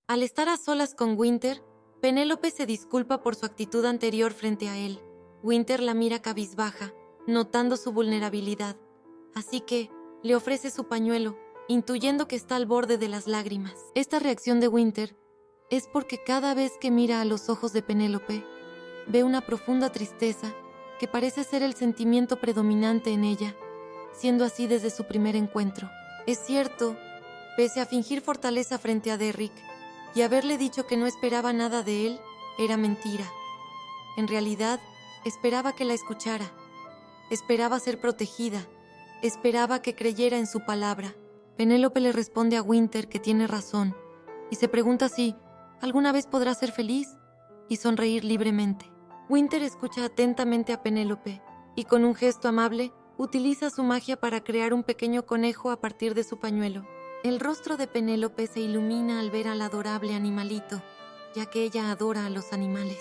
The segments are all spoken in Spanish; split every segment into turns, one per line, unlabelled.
Al estar a solas con Winter, Penélope se disculpa por su actitud anterior frente a él. Winter la mira cabizbaja, notando su vulnerabilidad, así que le ofrece su pañuelo, intuyendo que está al borde de las lágrimas. Esta reacción de Winter es porque cada vez que mira a los ojos de Penélope, ve una profunda tristeza que parece ser el sentimiento predominante en ella, siendo así desde su primer encuentro. Es cierto, pese a fingir fortaleza frente a Derrick y haberle dicho que no esperaba nada de él, era mentira. En realidad, esperaba que la escuchara, esperaba ser protegida, esperaba que creyera en su palabra. Penélope le responde a Winter que tiene razón y se pregunta si alguna vez podrá ser feliz y sonreír libremente. Winter escucha atentamente a Penélope y con un gesto amable utiliza su magia para crear un pequeño conejo a partir de su pañuelo. El rostro de Penélope se ilumina al ver al adorable animalito, ya que ella adora a los animales.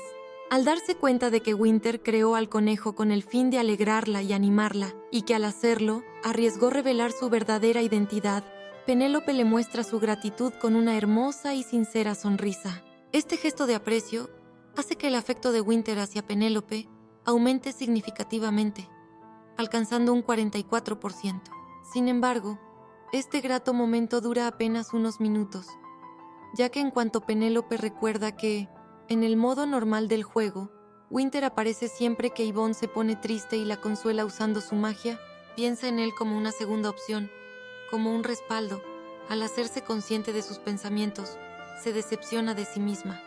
Al darse cuenta de que Winter creó al conejo con el fin de alegrarla y animarla, y que al hacerlo arriesgó revelar su verdadera identidad, Penélope le muestra su gratitud con una hermosa y sincera sonrisa. Este gesto de aprecio hace que el afecto de Winter hacia Penélope aumente significativamente, alcanzando un 44%. Sin embargo, este grato momento dura apenas unos minutos, ya que en cuanto Penélope recuerda que, en el modo normal del juego, Winter aparece siempre que Yvonne se pone triste y la consuela usando su magia, piensa en él como una segunda opción, como un respaldo. Al hacerse consciente de sus pensamientos, se decepciona de sí misma.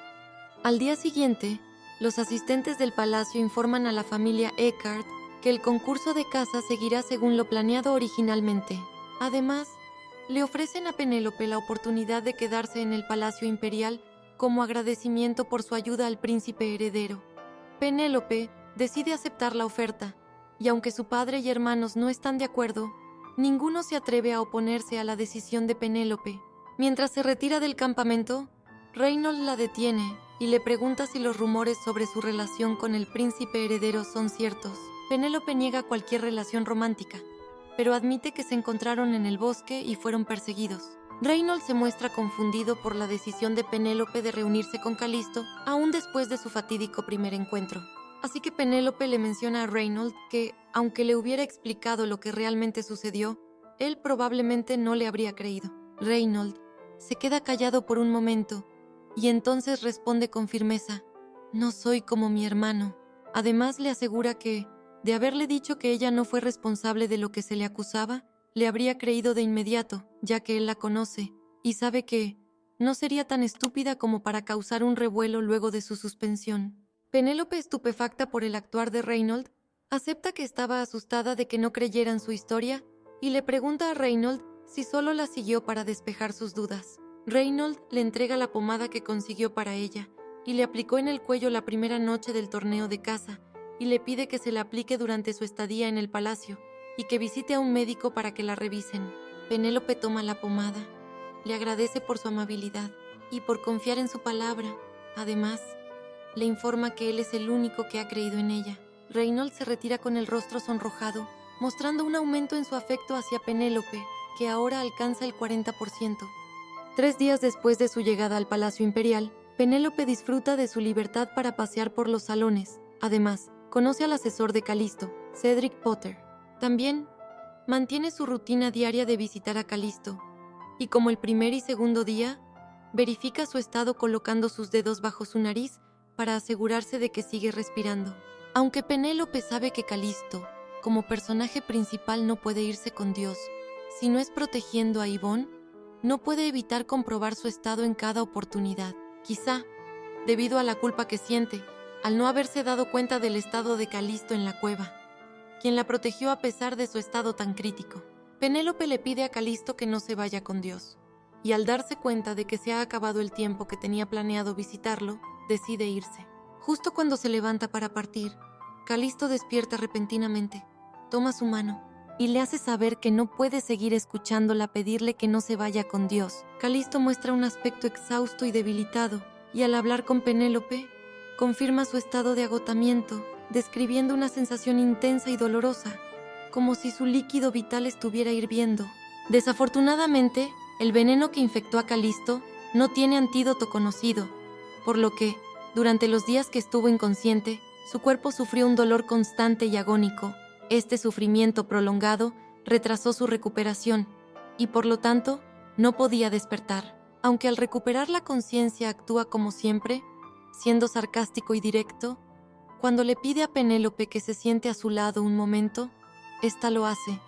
Al día siguiente, los asistentes del palacio informan a la familia Eckhart que el concurso de caza seguirá según lo planeado originalmente. Además, le ofrecen a Penélope la oportunidad de quedarse en el Palacio Imperial como agradecimiento por su ayuda al príncipe heredero. Penélope decide aceptar la oferta, y aunque su padre y hermanos no están de acuerdo, ninguno se atreve a oponerse a la decisión de Penélope. Mientras se retira del campamento, Reynold la detiene y le pregunta si los rumores sobre su relación con el príncipe heredero son ciertos. Penélope niega cualquier relación romántica, pero admite que se encontraron en el bosque y fueron perseguidos. Reynold se muestra confundido por la decisión de Penélope de reunirse con Calisto aún después de su fatídico primer encuentro. Así que Penélope le menciona a Reynold que, aunque le hubiera explicado lo que realmente sucedió, él probablemente no le habría creído. Reynold se queda callado por un momento y entonces responde con firmeza: «No soy como mi hermano». Además le asegura que, de haberle dicho que ella no fue responsable de lo que se le acusaba, le habría creído de inmediato, ya que él la conoce y sabe que no sería tan estúpida como para causar un revuelo luego de su suspensión. Penélope, estupefacta por el actuar de Reynold, acepta que estaba asustada de que no creyeran su historia y le pregunta a Reynold si solo la siguió para despejar sus dudas. Reynold le entrega la pomada que consiguió para ella y le aplicó en el cuello la primera noche del torneo de caza y le pide que se la aplique durante su estadía en el palacio y que visite a un médico para que la revisen. Penélope toma la pomada, le agradece por su amabilidad y por confiar en su palabra. Además, le informa que él es el único que ha creído en ella. Reynold se retira con el rostro sonrojado, mostrando un aumento en su afecto hacia Penélope, que ahora alcanza el 40%. 3 días después de su llegada al Palacio Imperial, Penélope disfruta de su libertad para pasear por los salones. Además, conoce al asesor de Calisto, Cedric Potter. También mantiene su rutina diaria de visitar a Calisto, y como el primer y segundo día, verifica su estado colocando sus dedos bajo su nariz para asegurarse de que sigue respirando. Aunque Penélope sabe que Calisto, como personaje principal, no puede irse con Dios, si no es protegiendo a Yvonne, no puede evitar comprobar su estado en cada oportunidad. Quizá, debido a la culpa que siente, al no haberse dado cuenta del estado de Calisto en la cueva, quien la protegió a pesar de su estado tan crítico. Penélope le pide a Calisto que no se vaya con Dios, y al darse cuenta de que se ha acabado el tiempo que tenía planeado visitarlo, decide irse. Justo cuando se levanta para partir, Calisto despierta repentinamente, toma su mano y le hace saber que no puede seguir escuchándola pedirle que no se vaya con Dios. Calisto muestra un aspecto exhausto y debilitado, y al hablar con Penélope, confirma su estado de agotamiento, describiendo una sensación intensa y dolorosa, como si su líquido vital estuviera hirviendo. Desafortunadamente, el veneno que infectó a Calisto no tiene antídoto conocido, por lo que, durante los días que estuvo inconsciente, su cuerpo sufrió un dolor constante y agónico. Este sufrimiento prolongado retrasó su recuperación y, por lo tanto, no podía despertar. Aunque al recuperar la conciencia actúa como siempre, siendo sarcástico y directo, cuando le pide a Penélope que se siente a su lado un momento, ésta lo hace,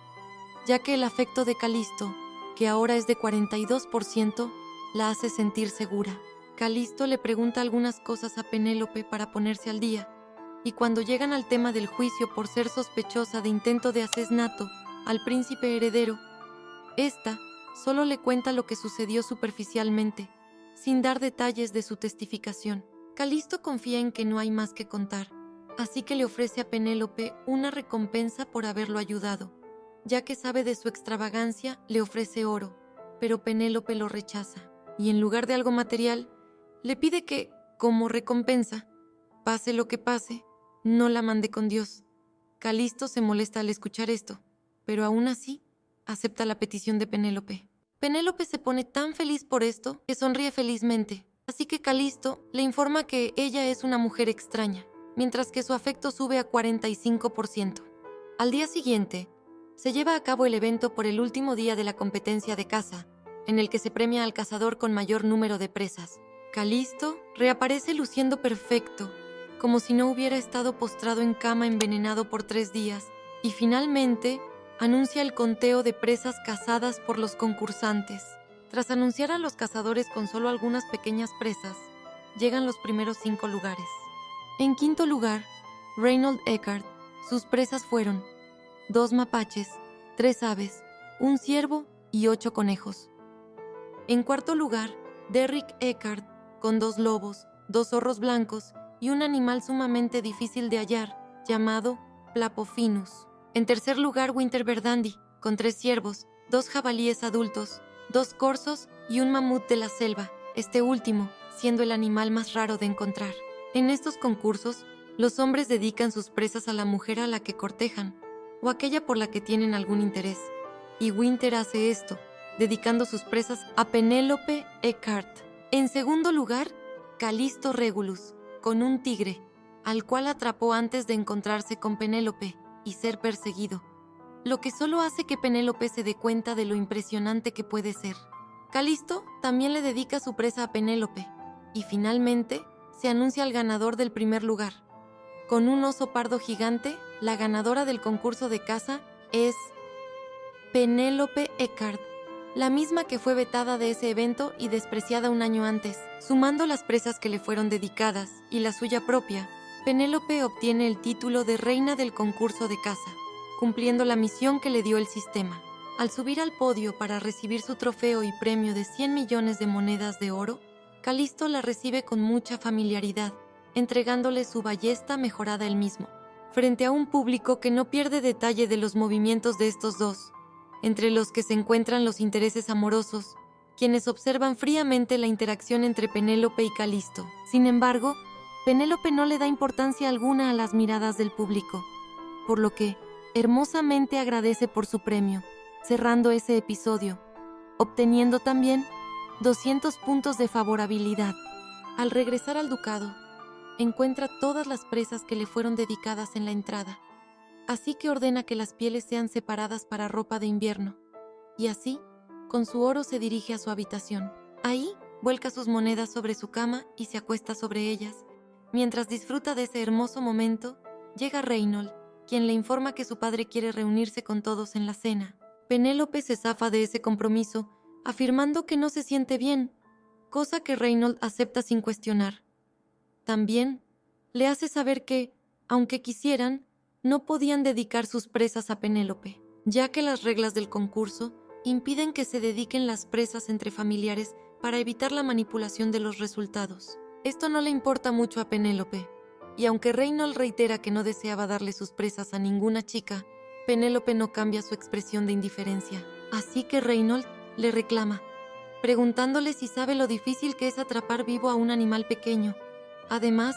ya que el afecto de Calisto, que ahora es de 42%, la hace sentir segura. Calisto le pregunta algunas cosas a Penélope para ponerse al día, y cuando llegan al tema del juicio por ser sospechosa de intento de asesinato al príncipe heredero, ésta solo le cuenta lo que sucedió superficialmente, sin dar detalles de su testificación. Calisto confía en que no hay más que contar, así que le ofrece a Penélope una recompensa por haberlo ayudado. Ya que sabe de su extravagancia, le ofrece oro, pero Penélope lo rechaza, y en lugar de algo material, le pide que, como recompensa, pase lo que pase, no la mande con Dios. Calisto se molesta al escuchar esto, pero aún así acepta la petición de Penélope. Penélope se pone tan feliz por esto que sonríe felizmente, así que Calisto le informa que ella es una mujer extraña, mientras que su afecto sube a 45%. Al día siguiente, se lleva a cabo el evento por el último día de la competencia de caza, en el que se premia al cazador con mayor número de presas. Calisto reaparece luciendo perfecto, como si no hubiera estado postrado en cama envenenado por 3 días, y finalmente anuncia el conteo de presas cazadas por los concursantes. Tras anunciar a los cazadores con solo algunas pequeñas presas, llegan los primeros 5 lugares. En quinto lugar, Reynold Eckhart. Sus presas fueron 2 mapaches, 3 aves, 1 ciervo y 8 conejos. En cuarto lugar, Derrick Eckhart, con 2 lobos, 2 zorros blancos y un animal sumamente difícil de hallar, llamado Plapophinus. En tercer lugar, Winter Verdandi, con 3 ciervos, 2 jabalíes adultos, 2 corzos y un mamut de la selva, este último siendo el animal más raro de encontrar. En estos concursos, los hombres dedican sus presas a la mujer a la que cortejan, o aquella por la que tienen algún interés, y Winter hace esto, dedicando sus presas a Penélope Eckhart. En segundo lugar, Calisto Regulus, con un tigre, al cual atrapó antes de encontrarse con Penélope y ser perseguido, lo que solo hace que Penélope se dé cuenta de lo impresionante que puede ser. Calisto también le dedica su presa a Penélope, y finalmente se anuncia al ganador del primer lugar. Con un oso pardo gigante, la ganadora del concurso de caza es Penélope Eckhart, la misma que fue vetada de ese evento y despreciada un año antes. Sumando las presas que le fueron dedicadas y la suya propia, Penélope obtiene el título de reina del concurso de caza, cumpliendo la misión que le dio el sistema. Al subir al podio para recibir su trofeo y premio de 100 millones de monedas de oro, Calisto la recibe con mucha familiaridad, entregándole su ballesta mejorada él mismo, frente a un público que no pierde detalle de los movimientos de estos dos, entre los que se encuentran los intereses amorosos, quienes observan fríamente la interacción entre Penélope y Calisto. Sin embargo, Penélope no le da importancia alguna a las miradas del público, por lo que hermosamente agradece por su premio, cerrando ese episodio, obteniendo también 200 puntos de favorabilidad. Al regresar al ducado, encuentra todas las presas que le fueron dedicadas en la entrada, así que ordena que las pieles sean separadas para ropa de invierno, y así, con su oro se dirige a su habitación. Ahí, vuelca sus monedas sobre su cama y se acuesta sobre ellas. Mientras disfruta de ese hermoso momento, llega Reynold, quien le informa que su padre quiere reunirse con todos en la cena. Penélope se zafa de ese compromiso, afirmando que no se siente bien, cosa que Reynold acepta sin cuestionar. También le hace saber que, aunque quisieran, no podían dedicar sus presas a Penélope, ya que las reglas del concurso impiden que se dediquen las presas entre familiares para evitar la manipulación de los resultados. Esto no le importa mucho a Penélope, y aunque Reynold reitera que no deseaba darle sus presas a ninguna chica, Penélope no cambia su expresión de indiferencia. Así que Reynold le reclama, preguntándole si sabe lo difícil que es atrapar vivo a un animal pequeño. Además,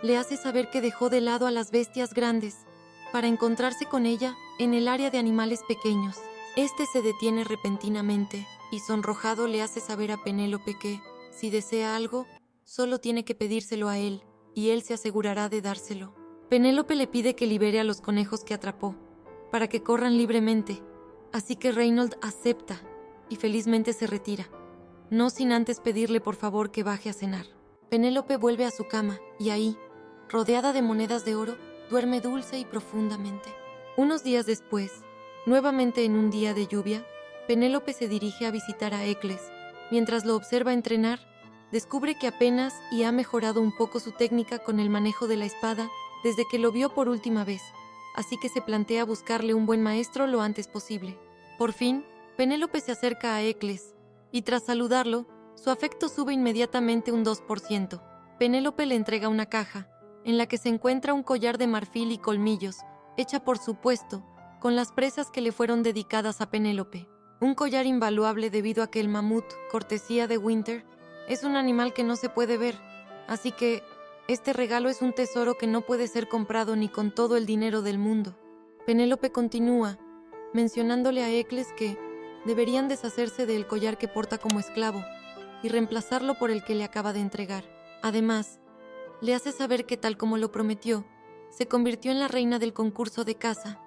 le hace saber que dejó de lado a las bestias grandes para encontrarse con ella en el área de animales pequeños. Este se detiene repentinamente y sonrojado le hace saber a Penélope que, Si desea algo, solo tiene que pedírselo a él, y él se asegurará de dárselo. Penélope le pide que libere a los conejos que atrapó, para que corran libremente, así que Reynold acepta y felizmente se retira, no sin antes pedirle por favor que baje a cenar. Penélope vuelve a su cama y ahí, rodeada de monedas de oro, duerme dulce y profundamente. Unos días después, nuevamente en un día de lluvia, Penélope se dirige a visitar a Eccles. Mientras lo observa entrenar, descubre que apenas y ha mejorado un poco su técnica con el manejo de la espada desde que lo vio por última vez, así que se plantea buscarle un buen maestro lo antes posible. Por fin, Penélope se acerca a Eccles y tras saludarlo, su afecto sube inmediatamente un 2%. Penélope le entrega una caja, en la que se encuentra un collar de marfil y colmillos, hecha por supuesto, con las presas que le fueron dedicadas a Penélope. Un collar invaluable debido a que el mamut, cortesía de Winter, es un animal que no se puede ver, así que este regalo es un tesoro que no puede ser comprado ni con todo el dinero del mundo. Penélope continúa, mencionándole a Eccles que deberían deshacerse del collar que porta como esclavo y reemplazarlo por el que le acaba de entregar. Además, le hace saber que tal como lo prometió, se convirtió en la reina del concurso de caza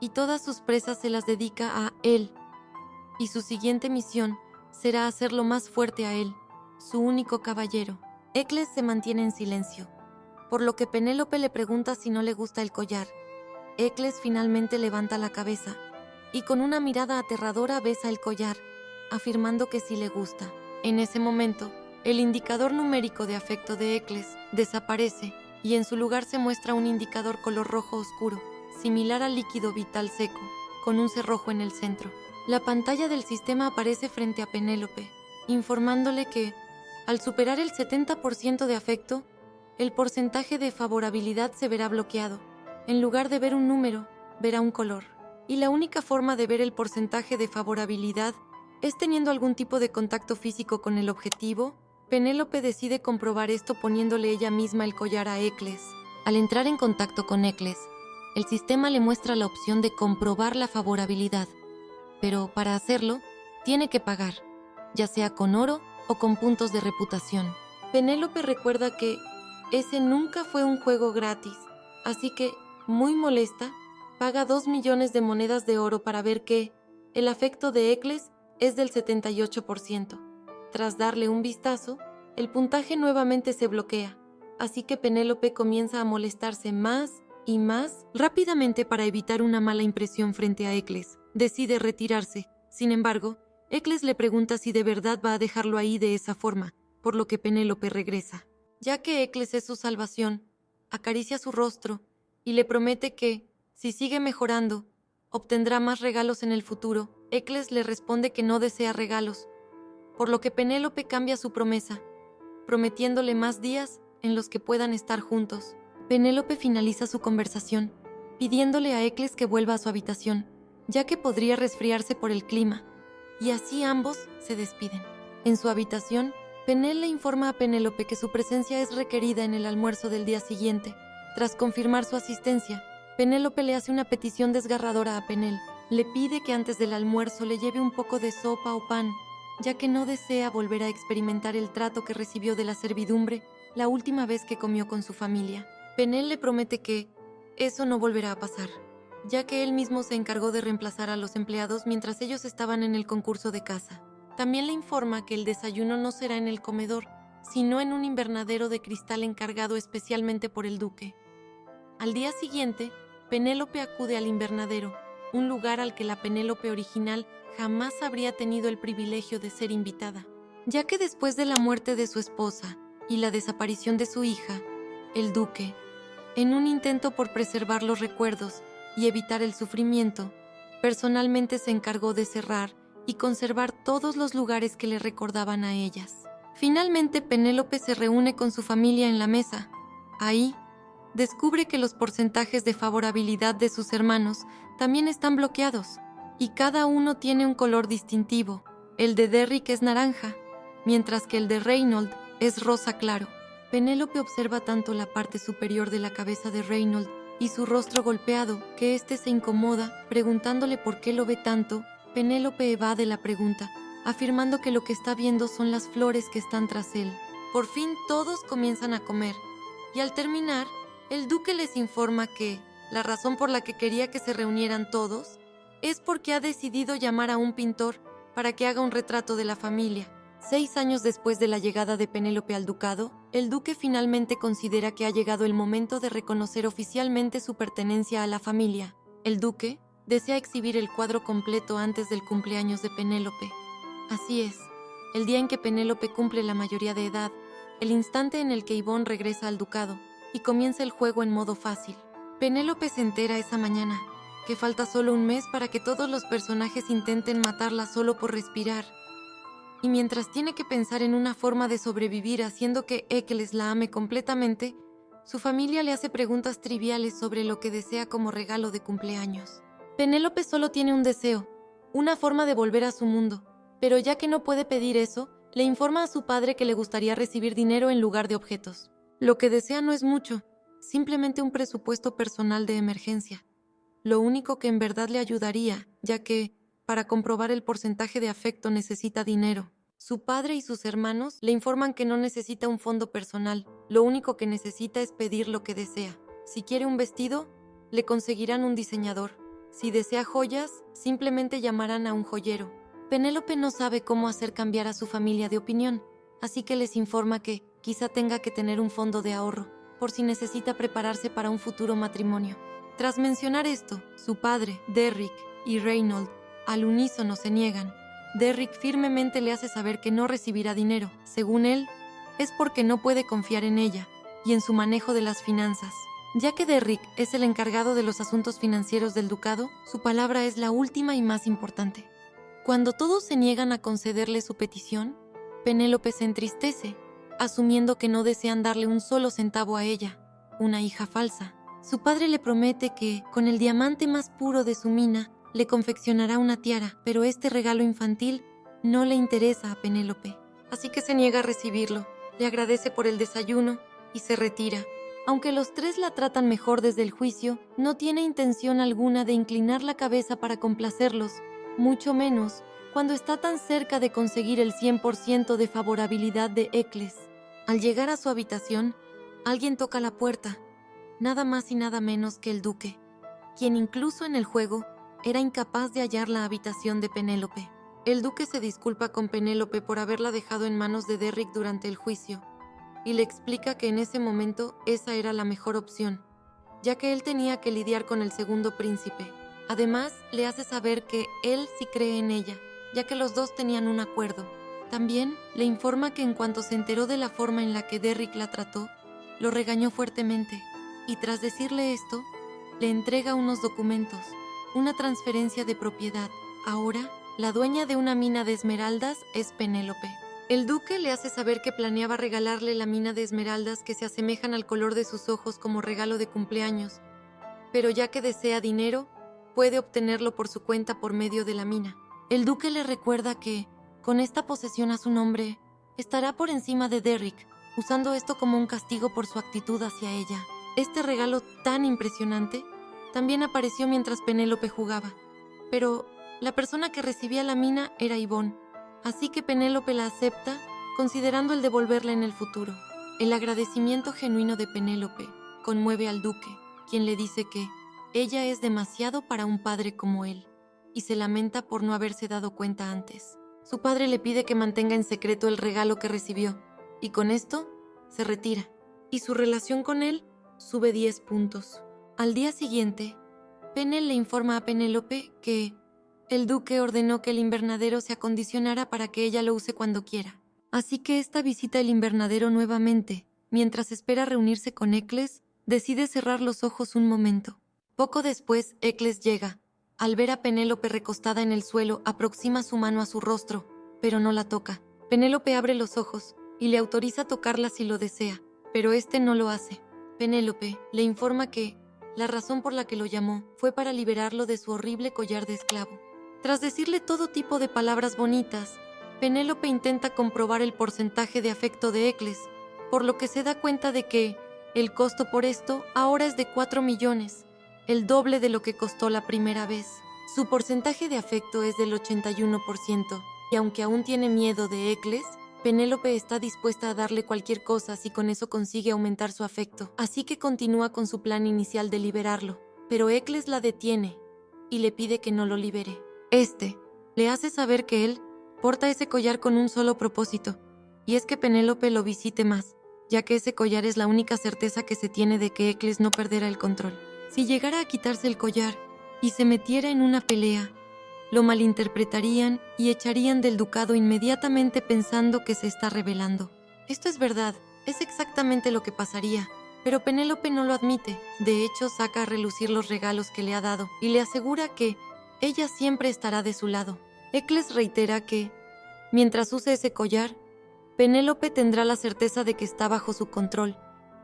y todas sus presas se las dedica a él, y su siguiente misión será hacerlo más fuerte a él, su único caballero. Eccles se mantiene en silencio, por lo que Penélope le pregunta si no le gusta el collar. Eccles finalmente levanta la cabeza y con una mirada aterradora besa el collar, afirmando que sí le gusta. En ese momento, el indicador numérico de afecto de Eccles desaparece y en su lugar se muestra un indicador color rojo oscuro, similar al líquido vital seco, con un cerrojo en el centro. La pantalla del sistema aparece frente a Penélope, informándole que, al superar el 70% de afecto, el porcentaje de favorabilidad se verá bloqueado. En lugar de ver un número, verá un color. Y la única forma de ver el porcentaje de favorabilidad es teniendo algún tipo de contacto físico con el objetivo. Penélope decide comprobar esto poniéndole ella misma el collar a Eccles. Al entrar en contacto con Eccles, el sistema le muestra la opción de comprobar la favorabilidad, pero para hacerlo, tiene que pagar, ya sea con oro o con puntos de reputación. Penélope recuerda que ese nunca fue un juego gratis, así que, muy molesta, paga 2 millones de monedas de oro para ver que el afecto de Eccles es del 78%. Tras darle un vistazo, el puntaje nuevamente se bloquea, así que Penélope comienza a molestarse más y más. Rápidamente, para evitar una mala impresión frente a Eccles, decide retirarse. Sin embargo, Eccles le pregunta si de verdad va a dejarlo ahí de esa forma, por lo que Penélope regresa. Ya que Eccles es su salvación, acaricia su rostro y le promete que, si sigue mejorando, obtendrá más regalos en el futuro. Eccles le responde que no desea regalos, por lo que Penélope cambia su promesa, prometiéndole más días en los que puedan estar juntos. Penélope finaliza su conversación, pidiéndole a Eccles que vuelva a su habitación, ya que podría resfriarse por el clima, y así ambos se despiden. En su habitación, Penel le informa a Penélope que su presencia es requerida en el almuerzo del día siguiente. Tras confirmar su asistencia, Penélope le hace una petición desgarradora a Penel. Le pide que antes del almuerzo le lleve un poco de sopa o pan, ya que no desea volver a experimentar el trato que recibió de la servidumbre la última vez que comió con su familia. Penel le promete que eso no volverá a pasar, ya que él mismo se encargó de reemplazar a los empleados mientras ellos estaban en el concurso de caza. También le informa que el desayuno no será en el comedor, sino en un invernadero de cristal encargado especialmente por el duque. Al día siguiente, Penélope acude al invernadero, un lugar al que la Penélope original jamás habría tenido el privilegio de ser invitada, ya que después de la muerte de su esposa y la desaparición de su hija, el duque, en un intento por preservar los recuerdos y evitar el sufrimiento, personalmente se encargó de cerrar y conservar todos los lugares que le recordaban a ellas. Finalmente, Penélope se reúne con su familia en la mesa. Ahí, descubre que los porcentajes de favorabilidad de sus hermanos también están bloqueados, y cada uno tiene un color distintivo. El de Derrick es naranja, mientras que el de Reynold es rosa claro. Penélope observa tanto la parte superior de la cabeza de Reynold y su rostro golpeado que éste se incomoda, preguntándole por qué lo ve tanto. Penélope evade la pregunta, afirmando que lo que está viendo son las flores que están tras él. Por fin todos comienzan a comer, y al terminar, el duque les informa que la razón por la que quería que se reunieran todos es porque ha decidido llamar a un pintor para que haga un retrato de la familia. 6 años después de la llegada de Penélope al ducado, el duque finalmente considera que ha llegado el momento de reconocer oficialmente su pertenencia a la familia. El duque desea exhibir el cuadro completo antes del cumpleaños de Penélope. Así es, el día en que Penélope cumple la mayoría de edad, el instante en el que Yvonne regresa al ducado y comienza el juego en modo fácil. Penélope se entera esa mañana que falta solo un mes para que todos los personajes intenten matarla solo por respirar. Y mientras tiene que pensar en una forma de sobrevivir haciendo que Eccles la ame completamente, su familia le hace preguntas triviales sobre lo que desea como regalo de cumpleaños. Penélope solo tiene un deseo, una forma de volver a su mundo, pero ya que no puede pedir eso, le informa a su padre que le gustaría recibir dinero en lugar de objetos. Lo que desea no es mucho, simplemente un presupuesto personal de emergencia. Lo único que en verdad le ayudaría, ya que, para comprobar el porcentaje de afecto necesita dinero. Su padre y sus hermanos le informan que no necesita un fondo personal, lo único que necesita es pedir lo que desea. Si quiere un vestido, le conseguirán un diseñador. Si desea joyas, simplemente llamarán a un joyero. Penélope no sabe cómo hacer cambiar a su familia de opinión, así que les informa que quizá tenga que tener un fondo de ahorro, por si necesita prepararse para un futuro matrimonio. Tras mencionar esto, su padre, Derrick, y Reynold al unísono se niegan. Derrick firmemente le hace saber que no recibirá dinero. Según él, es porque no puede confiar en ella y en su manejo de las finanzas. Ya que Derrick es el encargado de los asuntos financieros del ducado, su palabra es la última y más importante. Cuando todos se niegan a concederle su petición, Penélope se entristece, asumiendo que no desean darle un solo centavo a ella, una hija falsa. Su padre le promete que, con el diamante más puro de su mina, le confeccionará una tiara, pero este regalo infantil no le interesa a Penélope. Así que se niega a recibirlo, le agradece por el desayuno y se retira. Aunque los tres la tratan mejor desde el juicio, no tiene intención alguna de inclinar la cabeza para complacerlos, mucho menos cuando está tan cerca de conseguir el 100% de favorabilidad de Eccles. Al llegar a su habitación, alguien toca la puerta, nada más y nada menos que el duque, quien incluso en el juego era incapaz de hallar la habitación de Penélope. El duque se disculpa con Penélope por haberla dejado en manos de Derrick durante el juicio y le explica que en ese momento esa era la mejor opción, ya que él tenía que lidiar con el segundo príncipe. Además, le hace saber que él sí cree en ella, ya que los dos tenían un acuerdo. También le informa que en cuanto se enteró de la forma en la que Derrick la trató, lo regañó fuertemente, y tras decirle esto, le entrega unos documentos, una transferencia de propiedad. Ahora, la dueña de una mina de esmeraldas es Penélope. El duque le hace saber que planeaba regalarle la mina de esmeraldas que se asemejan al color de sus ojos como regalo de cumpleaños, pero ya que desea dinero, puede obtenerlo por su cuenta por medio de la mina. El duque le recuerda que, con esta posesión a su nombre, estará por encima de Derrick, usando esto como un castigo por su actitud hacia ella. Este regalo tan impresionante también apareció mientras Penélope jugaba, pero la persona que recibía la mina era Yvonne, así que Penélope la acepta, considerando el devolverla en el futuro. El agradecimiento genuino de Penélope conmueve al duque, quien le dice que ella es demasiado para un padre como él, y se lamenta por no haberse dado cuenta antes. Su padre le pide que mantenga en secreto el regalo que recibió, y con esto se retira, y su relación con él sube 10 puntos. Al día siguiente, Penel le informa a Penélope que el duque ordenó que el invernadero se acondicionara para que ella lo use cuando quiera. Así que esta visita el invernadero nuevamente. Mientras espera reunirse con Eccles, decide cerrar los ojos un momento. Poco después, Eccles llega. Al ver a Penélope recostada en el suelo, aproxima su mano a su rostro, pero no la toca. Penélope abre los ojos y le autoriza tocarla si lo desea, pero este no lo hace. Penélope le informa que la razón por la que lo llamó fue para liberarlo de su horrible collar de esclavo. Tras decirle todo tipo de palabras bonitas, Penélope intenta comprobar el porcentaje de afecto de Eccles, por lo que se da cuenta de que el costo por esto ahora es de 4 millones, el doble de lo que costó la primera vez. Su porcentaje de afecto es del 81%, y aunque aún tiene miedo de Eccles, Penélope está dispuesta a darle cualquier cosa si con eso consigue aumentar su afecto, así que continúa con su plan inicial de liberarlo. Pero Eccles la detiene y le pide que no lo libere. Le hace saber que él porta ese collar con un solo propósito, y es que Penélope lo visite más, ya que ese collar es la única certeza que se tiene de que Eccles no perderá el control. Si llegara a quitarse el collar y se metiera en una pelea, lo malinterpretarían y echarían del ducado inmediatamente pensando que se está rebelando. Esto es verdad, es exactamente lo que pasaría, pero Penélope no lo admite. De hecho, saca a relucir los regalos que le ha dado y le asegura que ella siempre estará de su lado. Eccles reitera que, mientras use ese collar, Penélope tendrá la certeza de que está bajo su control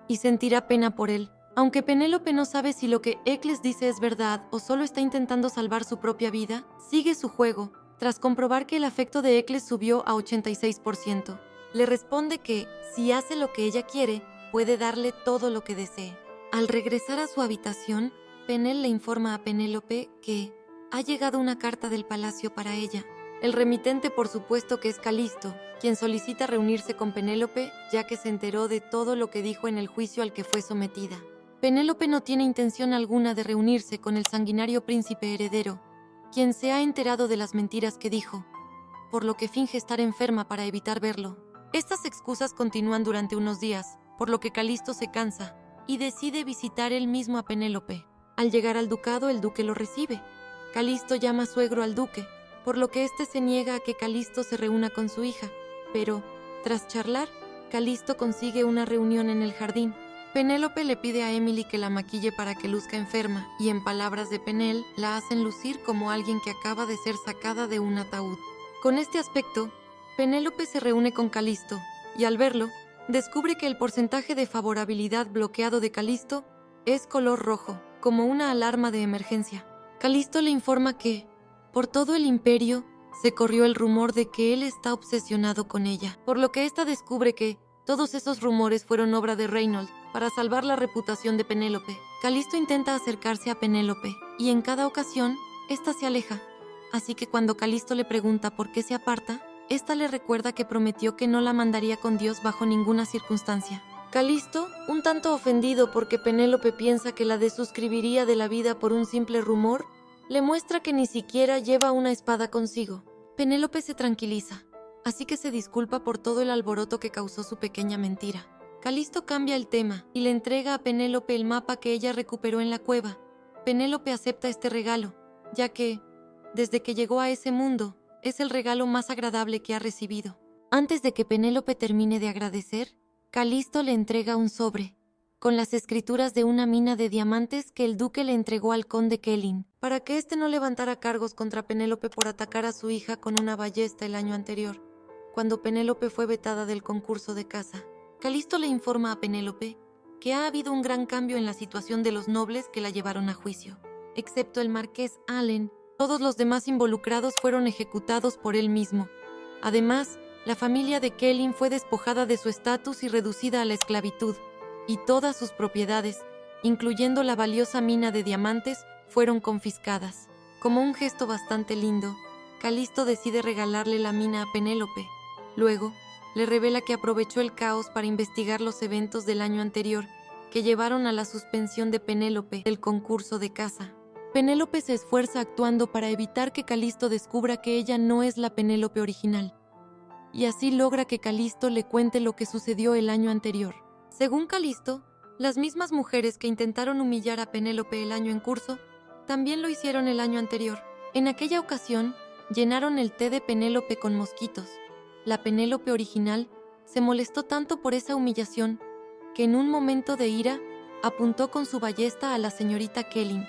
y sentirá pena por él. Aunque Penélope no sabe si lo que Eccles dice es verdad o solo está intentando salvar su propia vida, sigue su juego, tras comprobar que el afecto de Eccles subió a 86%. Le responde que, si hace lo que ella quiere, puede darle todo lo que desee. Al regresar a su habitación, Penel le informa a Penélope que ha llegado una carta del palacio para ella. El remitente, por supuesto, que es Calisto, quien solicita reunirse con Penélope, ya que se enteró de todo lo que dijo en el juicio al que fue sometida. Penélope no tiene intención alguna de reunirse con el sanguinario príncipe heredero, quien se ha enterado de las mentiras que dijo, por lo que finge estar enferma para evitar verlo. Estas excusas continúan durante unos días, por lo que Calisto se cansa y decide visitar él mismo a Penélope. Al llegar al ducado, el duque lo recibe. Calisto llama suegro al duque, por lo que éste se niega a que Calisto se reúna con su hija, pero, tras charlar, Calisto consigue una reunión en el jardín. Penélope le pide a Emily que la maquille para que luzca enferma, y en palabras de Penel, la hacen lucir como alguien que acaba de ser sacada de un ataúd. Con este aspecto, Penélope se reúne con Calisto, y al verlo, descubre que el porcentaje de favorabilidad bloqueado de Calisto es color rojo, como una alarma de emergencia. Calisto le informa que, por todo el imperio, se corrió el rumor de que él está obsesionado con ella, por lo que ésta descubre que todos esos rumores fueron obra de Reynolds para salvar la reputación de Penélope. Calisto intenta acercarse a Penélope, y en cada ocasión, ésta se aleja. Así que cuando Calisto le pregunta por qué se aparta, ésta le recuerda que prometió que no la mandaría con Dios bajo ninguna circunstancia. Calisto, un tanto ofendido porque Penélope piensa que la desuscribiría de la vida por un simple rumor, le muestra que ni siquiera lleva una espada consigo. Penélope se tranquiliza, así que se disculpa por todo el alboroto que causó su pequeña mentira. Calisto cambia el tema y le entrega a Penélope el mapa que ella recuperó en la cueva. Penélope acepta este regalo, ya que, desde que llegó a ese mundo, es el regalo más agradable que ha recibido. Antes de que Penélope termine de agradecer, Calisto le entrega un sobre, con las escrituras de una mina de diamantes que el duque le entregó al conde Kellyn, para que éste no levantara cargos contra Penélope por atacar a su hija con una ballesta el año anterior, cuando Penélope fue vetada del concurso de caza. Calisto le informa a Penélope que ha habido un gran cambio en la situación de los nobles que la llevaron a juicio. Excepto el marqués Allen, todos los demás involucrados fueron ejecutados por él mismo. Además, la familia de Kellyn fue despojada de su estatus y reducida a la esclavitud, y todas sus propiedades, incluyendo la valiosa mina de diamantes, fueron confiscadas. Como un gesto bastante lindo, Calisto decide regalarle la mina a Penélope. Luego, le revela que aprovechó el caos para investigar los eventos del año anterior que llevaron a la suspensión de Penélope del concurso de caza. Penélope se esfuerza actuando para evitar que Calisto descubra que ella no es la Penélope original, y así logra que Calisto le cuente lo que sucedió el año anterior. Según Calisto, las mismas mujeres que intentaron humillar a Penélope el año en curso, también lo hicieron el año anterior. En aquella ocasión, llenaron el té de Penélope con mosquitos. La Penélope original se molestó tanto por esa humillación que en un momento de ira apuntó con su ballesta a la señorita Kellyn,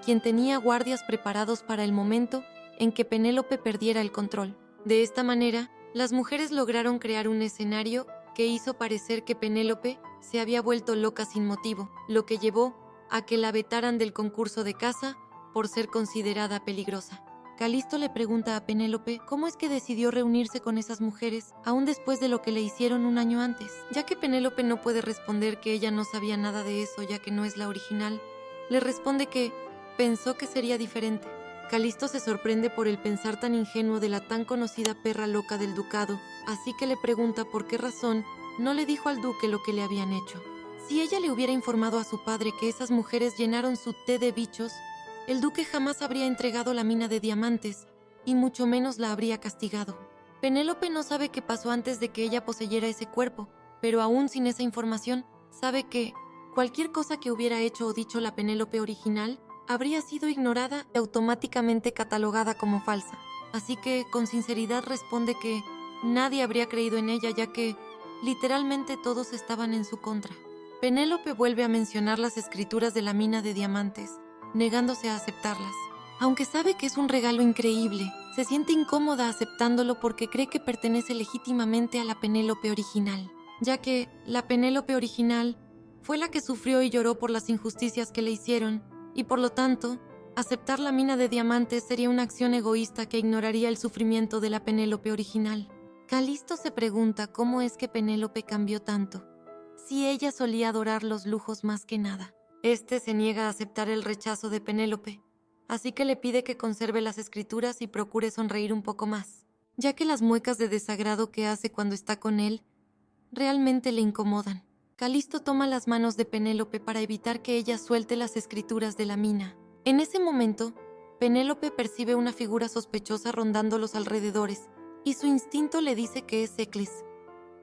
quien tenía guardias preparados para el momento en que Penélope perdiera el control. De esta manera, las mujeres lograron crear un escenario que hizo parecer que Penélope se había vuelto loca sin motivo, lo que llevó a que la vetaran del concurso de caza por ser considerada peligrosa. Calisto le pregunta a Penélope cómo es que decidió reunirse con esas mujeres aún después de lo que le hicieron un año antes. Ya que Penélope no puede responder que ella no sabía nada de eso ya que no es la original, le responde que pensó que sería diferente. Calisto se sorprende por el pensar tan ingenuo de la tan conocida perra loca del ducado, así que le pregunta por qué razón no le dijo al duque lo que le habían hecho. Si ella le hubiera informado a su padre que esas mujeres llenaron su té de bichos, el duque jamás habría entregado la mina de diamantes, y mucho menos la habría castigado. Penélope no sabe qué pasó antes de que ella poseyera ese cuerpo, pero aún sin esa información, sabe que cualquier cosa que hubiera hecho o dicho la Penélope original habría sido ignorada y automáticamente catalogada como falsa. Así que, con sinceridad, responde que nadie habría creído en ella, ya que literalmente todos estaban en su contra. Penélope vuelve a mencionar las escrituras de la mina de diamantes, negándose a aceptarlas. Aunque sabe que es un regalo increíble, se siente incómoda aceptándolo porque cree que pertenece legítimamente a la Penélope original, ya que la Penélope original fue la que sufrió y lloró por las injusticias que le hicieron, y por lo tanto, aceptar la mina de diamantes sería una acción egoísta que ignoraría el sufrimiento de la Penélope original. Calisto se pregunta cómo es que Penélope cambió tanto, si ella solía adorar los lujos más que nada. Este se niega a aceptar el rechazo de Penélope, así que le pide que conserve las escrituras y procure sonreír un poco más, ya que las muecas de desagrado que hace cuando está con él realmente le incomodan. Calisto toma las manos de Penélope para evitar que ella suelte las escrituras de la mina. En ese momento, Penélope percibe una figura sospechosa rondando los alrededores, y su instinto le dice que es Eccles.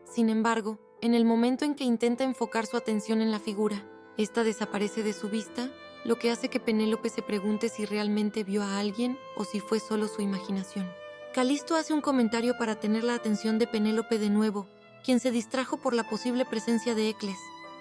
Sin embargo, en el momento en que intenta enfocar su atención en la figura, esta desaparece de su vista, lo que hace que Penélope se pregunte si realmente vio a alguien o si fue solo su imaginación. Calisto hace un comentario para tener la atención de Penélope de nuevo, quien se distrajo por la posible presencia de Eccles.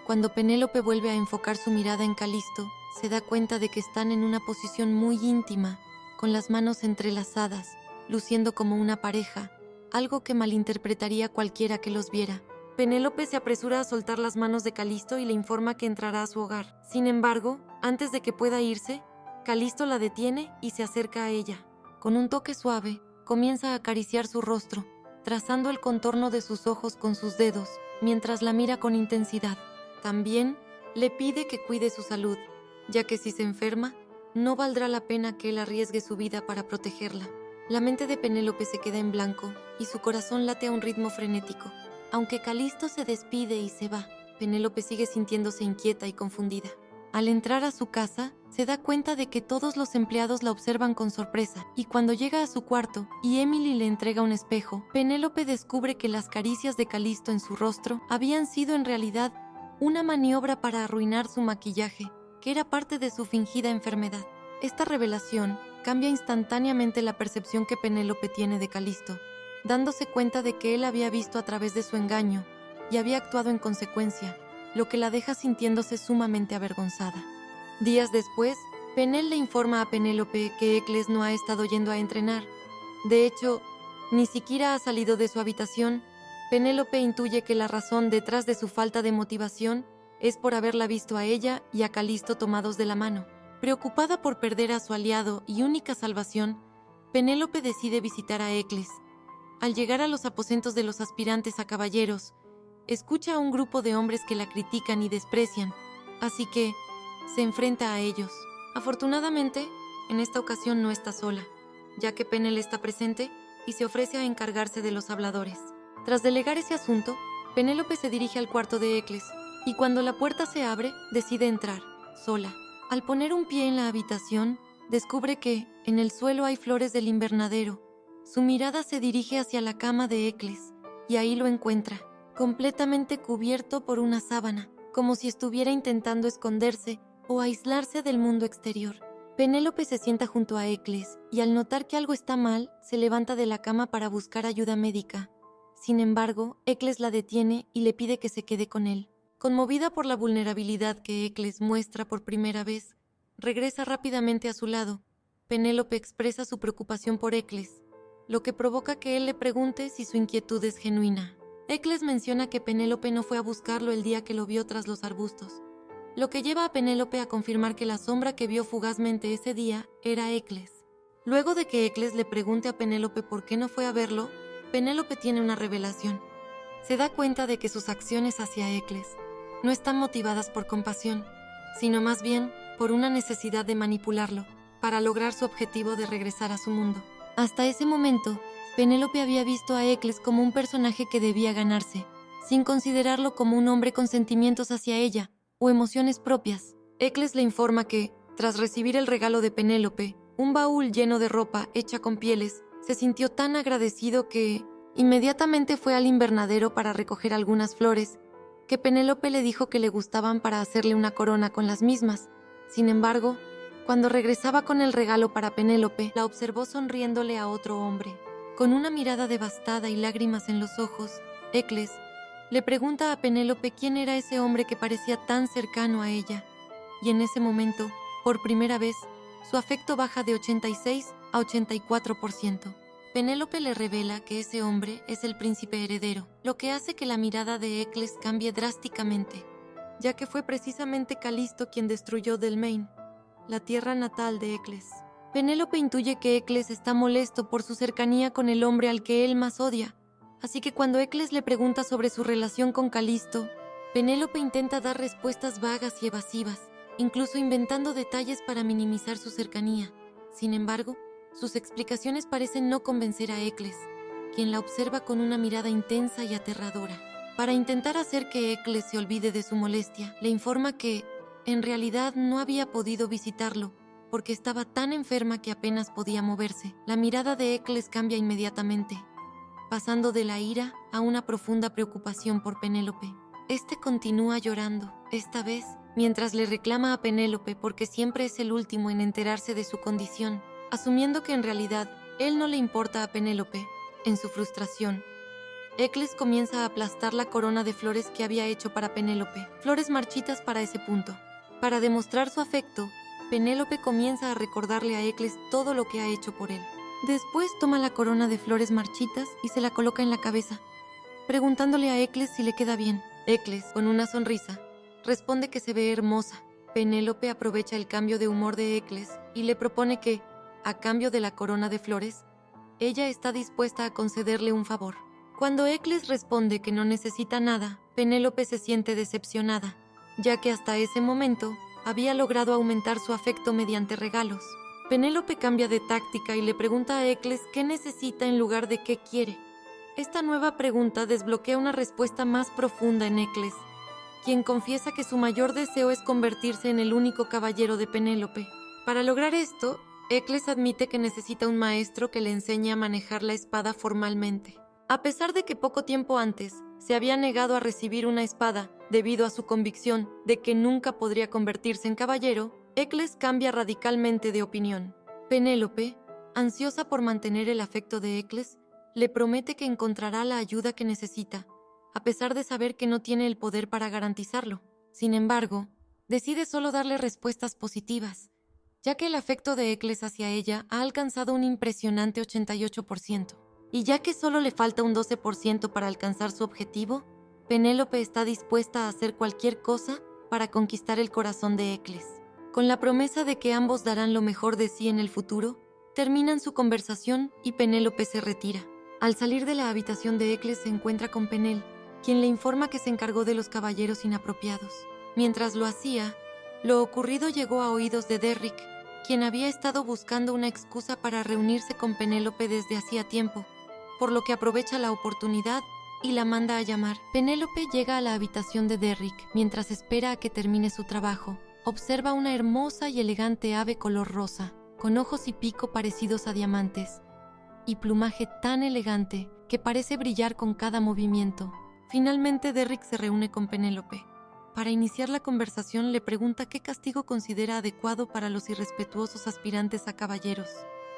Cuando Penélope vuelve a enfocar su mirada en Calisto, se da cuenta de que están en una posición muy íntima, con las manos entrelazadas, luciendo como una pareja, algo que malinterpretaría cualquiera que los viera. Penélope se apresura a soltar las manos de Calisto y le informa que entrará a su hogar. Sin embargo, antes de que pueda irse, Calisto la detiene y se acerca a ella. Con un toque suave, comienza a acariciar su rostro, trazando el contorno de sus ojos con sus dedos, mientras la mira con intensidad. También le pide que cuide su salud, ya que si se enferma, no valdrá la pena que él arriesgue su vida para protegerla. La mente de Penélope se queda en blanco y su corazón late a un ritmo frenético. Aunque Calisto se despide y se va, Penélope sigue sintiéndose inquieta y confundida. Al entrar a su casa, se da cuenta de que todos los empleados la observan con sorpresa, y cuando llega a su cuarto y Emily le entrega un espejo, Penélope descubre que las caricias de Calisto en su rostro habían sido en realidad una maniobra para arruinar su maquillaje, que era parte de su fingida enfermedad. Esta revelación cambia instantáneamente la percepción que Penélope tiene de Calisto, dándose cuenta de que él había visto a través de su engaño y había actuado en consecuencia, lo que la deja sintiéndose sumamente avergonzada. Días después, Penel le informa a Penélope que Eccles no ha estado yendo a entrenar. De hecho, ni siquiera ha salido de su habitación. Penélope intuye que la razón detrás de su falta de motivación es por haberla visto a ella y a Calisto tomados de la mano. Preocupada por perder a su aliado y única salvación, Penélope decide visitar a Eccles. Al llegar a los aposentos de los aspirantes a caballeros, escucha a un grupo de hombres que la critican y desprecian, así que se enfrenta a ellos. Afortunadamente, en esta ocasión no está sola, ya que Penel está presente y se ofrece a encargarse de los habladores. Tras delegar ese asunto, Penélope se dirige al cuarto de Eccles, y cuando la puerta se abre, decide entrar, sola. Al poner un pie en la habitación, descubre que en el suelo hay flores del invernadero. Su mirada se dirige hacia la cama de Eccles, y ahí lo encuentra, completamente cubierto por una sábana, como si estuviera intentando esconderse o aislarse del mundo exterior. Penélope se sienta junto a Eccles, y al notar que algo está mal, se levanta de la cama para buscar ayuda médica. Sin embargo, Eccles la detiene y le pide que se quede con él. Conmovida por la vulnerabilidad que Eccles muestra por primera vez, regresa rápidamente a su lado. Penélope expresa su preocupación por Eccles, lo que provoca que él le pregunte si su inquietud es genuina. Eccles menciona que Penélope no fue a buscarlo el día que lo vio tras los arbustos, lo que lleva a Penélope a confirmar que la sombra que vio fugazmente ese día era Eccles. Luego de que Eccles le pregunte a Penélope por qué no fue a verlo, Penélope tiene una revelación. Se da cuenta de que sus acciones hacia Eccles no están motivadas por compasión, sino más bien por una necesidad de manipularlo. para lograr su objetivo de regresar a su mundo. Hasta ese momento, Penélope había visto a Eccles como un personaje que debía ganarse, sin considerarlo como un hombre con sentimientos hacia ella o emociones propias. Eccles le informa que, tras recibir el regalo de Penélope, un baúl lleno de ropa hecha con pieles, se sintió tan agradecido que inmediatamente fue al invernadero para recoger algunas flores, que Penélope le dijo que le gustaban para hacerle una corona con las mismas. Sin embargo, cuando regresaba con el regalo para Penélope, la observó sonriéndole a otro hombre. Con una mirada devastada y lágrimas en los ojos, Eccles le pregunta a Penélope quién era ese hombre que parecía tan cercano a ella. Y en ese momento, por primera vez, su afecto baja de 86 a 84%. Penélope le revela que ese hombre es el príncipe heredero, lo que hace que la mirada de Eccles cambie drásticamente, ya que fue precisamente Calisto quien destruyó Delmain, la tierra natal de Eccles. Penélope intuye que Eccles está molesto por su cercanía con el hombre al que él más odia, así que cuando Eccles le pregunta sobre su relación con Calisto, Penélope intenta dar respuestas vagas y evasivas, incluso inventando detalles para minimizar su cercanía. Sin embargo, sus explicaciones parecen no convencer a Eccles, quien la observa con una mirada intensa y aterradora. Para intentar hacer que Eccles se olvide de su molestia, le informa que, en realidad, no había podido visitarlo, porque estaba tan enferma que apenas podía moverse. La mirada de Eccles cambia inmediatamente, pasando de la ira a una profunda preocupación por Penélope. Este continúa llorando, esta vez mientras le reclama a Penélope porque siempre es el último en enterarse de su condición, asumiendo que en realidad él no le importa a Penélope. En su frustración, Eccles comienza a aplastar la corona de flores que había hecho para Penélope, flores marchitas para ese punto. Para demostrar su afecto, Penélope comienza a recordarle a Eccles todo lo que ha hecho por él. Después toma la corona de flores marchitas y se la coloca en la cabeza, preguntándole a Eccles si le queda bien. Eccles, con una sonrisa, responde que se ve hermosa. Penélope aprovecha el cambio de humor de Eccles y le propone que, a cambio de la corona de flores, ella está dispuesta a concederle un favor. Cuando Eccles responde que no necesita nada, Penélope se siente decepcionada, ya que hasta ese momento había logrado aumentar su afecto mediante regalos. Penélope cambia de táctica y le pregunta a Eccles qué necesita en lugar de qué quiere. Esta nueva pregunta desbloquea una respuesta más profunda en Eccles, quien confiesa que su mayor deseo es convertirse en el único caballero de Penélope. Para lograr esto, Eccles admite que necesita un maestro que le enseñe a manejar la espada formalmente. A pesar de que poco tiempo antes se había negado a recibir una espada debido a su convicción de que nunca podría convertirse en caballero, Eccles cambia radicalmente de opinión. Penélope, ansiosa por mantener el afecto de Eccles, le promete que encontrará la ayuda que necesita, a pesar de saber que no tiene el poder para garantizarlo. Sin embargo, decide solo darle respuestas positivas, ya que el afecto de Eccles hacia ella ha alcanzado un impresionante 88%. Y ya que solo le falta un 12% para alcanzar su objetivo, Penélope está dispuesta a hacer cualquier cosa para conquistar el corazón de Eccles. Con la promesa de que ambos darán lo mejor de sí en el futuro, terminan su conversación y Penélope se retira. Al salir de la habitación de Eccles se encuentra con Penel, quien le informa que se encargó de los caballeros inapropiados. Mientras lo hacía, lo ocurrido llegó a oídos de Derrick, quien había estado buscando una excusa para reunirse con Penélope desde hacía tiempo, por lo que aprovecha la oportunidad y la manda a llamar. Penélope llega a la habitación de Derrick mientras espera a que termine su trabajo. Observa una hermosa y elegante ave color rosa, con ojos y pico parecidos a diamantes, y plumaje tan elegante que parece brillar con cada movimiento. Finalmente Derrick se reúne con Penélope. Para iniciar la conversación le pregunta qué castigo considera adecuado para los irrespetuosos aspirantes a caballeros.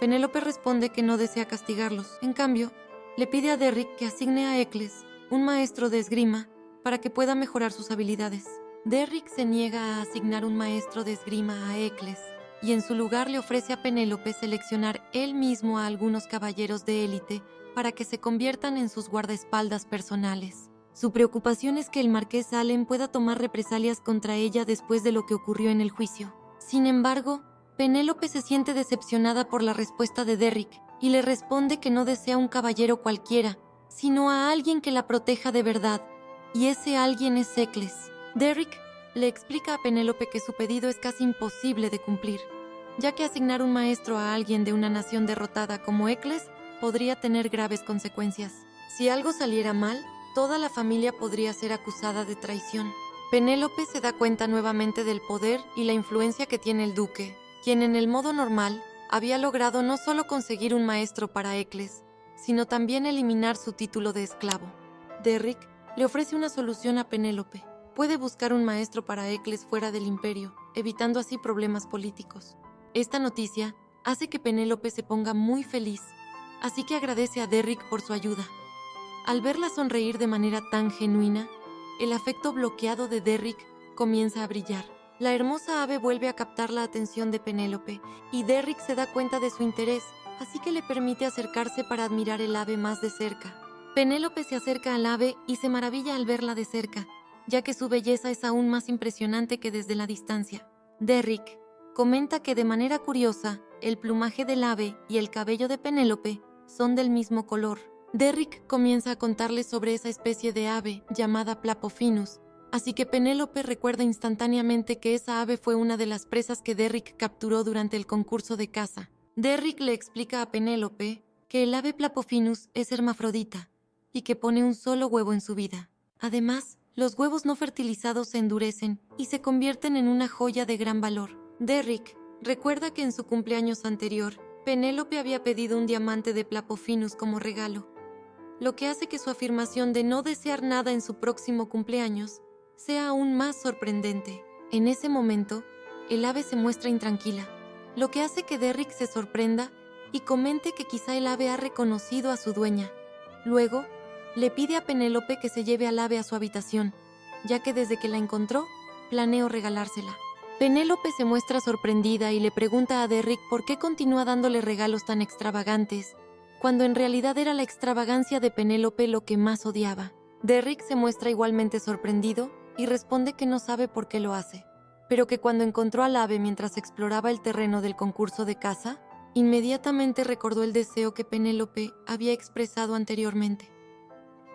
Penélope responde que no desea castigarlos. En cambio, le pide a Derrick que asigne a Eccles un maestro de esgrima para que pueda mejorar sus habilidades. Derrick se niega a asignar un maestro de esgrima a Eccles y en su lugar le ofrece a Penélope seleccionar él mismo a algunos caballeros de élite para que se conviertan en sus guardaespaldas personales. Su preocupación es que el marqués Allen pueda tomar represalias contra ella después de lo que ocurrió en el juicio. Sin embargo, Penélope se siente decepcionada por la respuesta de Derrick y le responde que no desea un caballero cualquiera, sino a alguien que la proteja de verdad, y ese alguien es Eccles. Derrick le explica a Penélope que su pedido es casi imposible de cumplir, ya que asignar un maestro a alguien de una nación derrotada como Eccles podría tener graves consecuencias. Si algo saliera mal, toda la familia podría ser acusada de traición. Penélope se da cuenta nuevamente del poder y la influencia que tiene el duque, quien en el modo normal había logrado no solo conseguir un maestro para Eccles, sino también eliminar su título de esclavo. Derrick le ofrece una solución a Penélope. Puede buscar un maestro para Eccles fuera del imperio, evitando así problemas políticos. Esta noticia hace que Penélope se ponga muy feliz, así que agradece a Derrick por su ayuda. Al verla sonreír de manera tan genuina, el afecto bloqueado de Derrick comienza a brillar. La hermosa ave vuelve a captar la atención de Penélope y Derrick se da cuenta de su interés, así que le permite acercarse para admirar el ave más de cerca. Penélope se acerca al ave y se maravilla al verla de cerca, ya que su belleza es aún más impresionante que desde la distancia. Derrick comenta que de manera curiosa, el plumaje del ave y el cabello de Penélope son del mismo color. Derrick comienza a contarles sobre esa especie de ave llamada Plapophinus, así que Penélope recuerda instantáneamente que esa ave fue una de las presas que Derrick capturó durante el concurso de caza. Derrick le explica a Penélope que el ave Plapophinus es hermafrodita y que pone un solo huevo en su vida. Además, los huevos no fertilizados se endurecen y se convierten en una joya de gran valor. Derrick recuerda que en su cumpleaños anterior, Penélope había pedido un diamante de Plapophinus como regalo, lo que hace que su afirmación de no desear nada en su próximo cumpleaños sea aún más sorprendente. En ese momento, el ave se muestra intranquila, lo que hace que Derrick se sorprenda y comente que quizá el ave ha reconocido a su dueña. Luego, le pide a Penélope que se lleve al ave a su habitación, ya que desde que la encontró, planeó regalársela. Penélope se muestra sorprendida y le pregunta a Derrick por qué continúa dándole regalos tan extravagantes, cuando en realidad era la extravagancia de Penélope lo que más odiaba. Derrick se muestra igualmente sorprendido y responde que no sabe por qué lo hace, pero que cuando encontró al ave mientras exploraba el terreno del concurso de caza, inmediatamente recordó el deseo que Penélope había expresado anteriormente.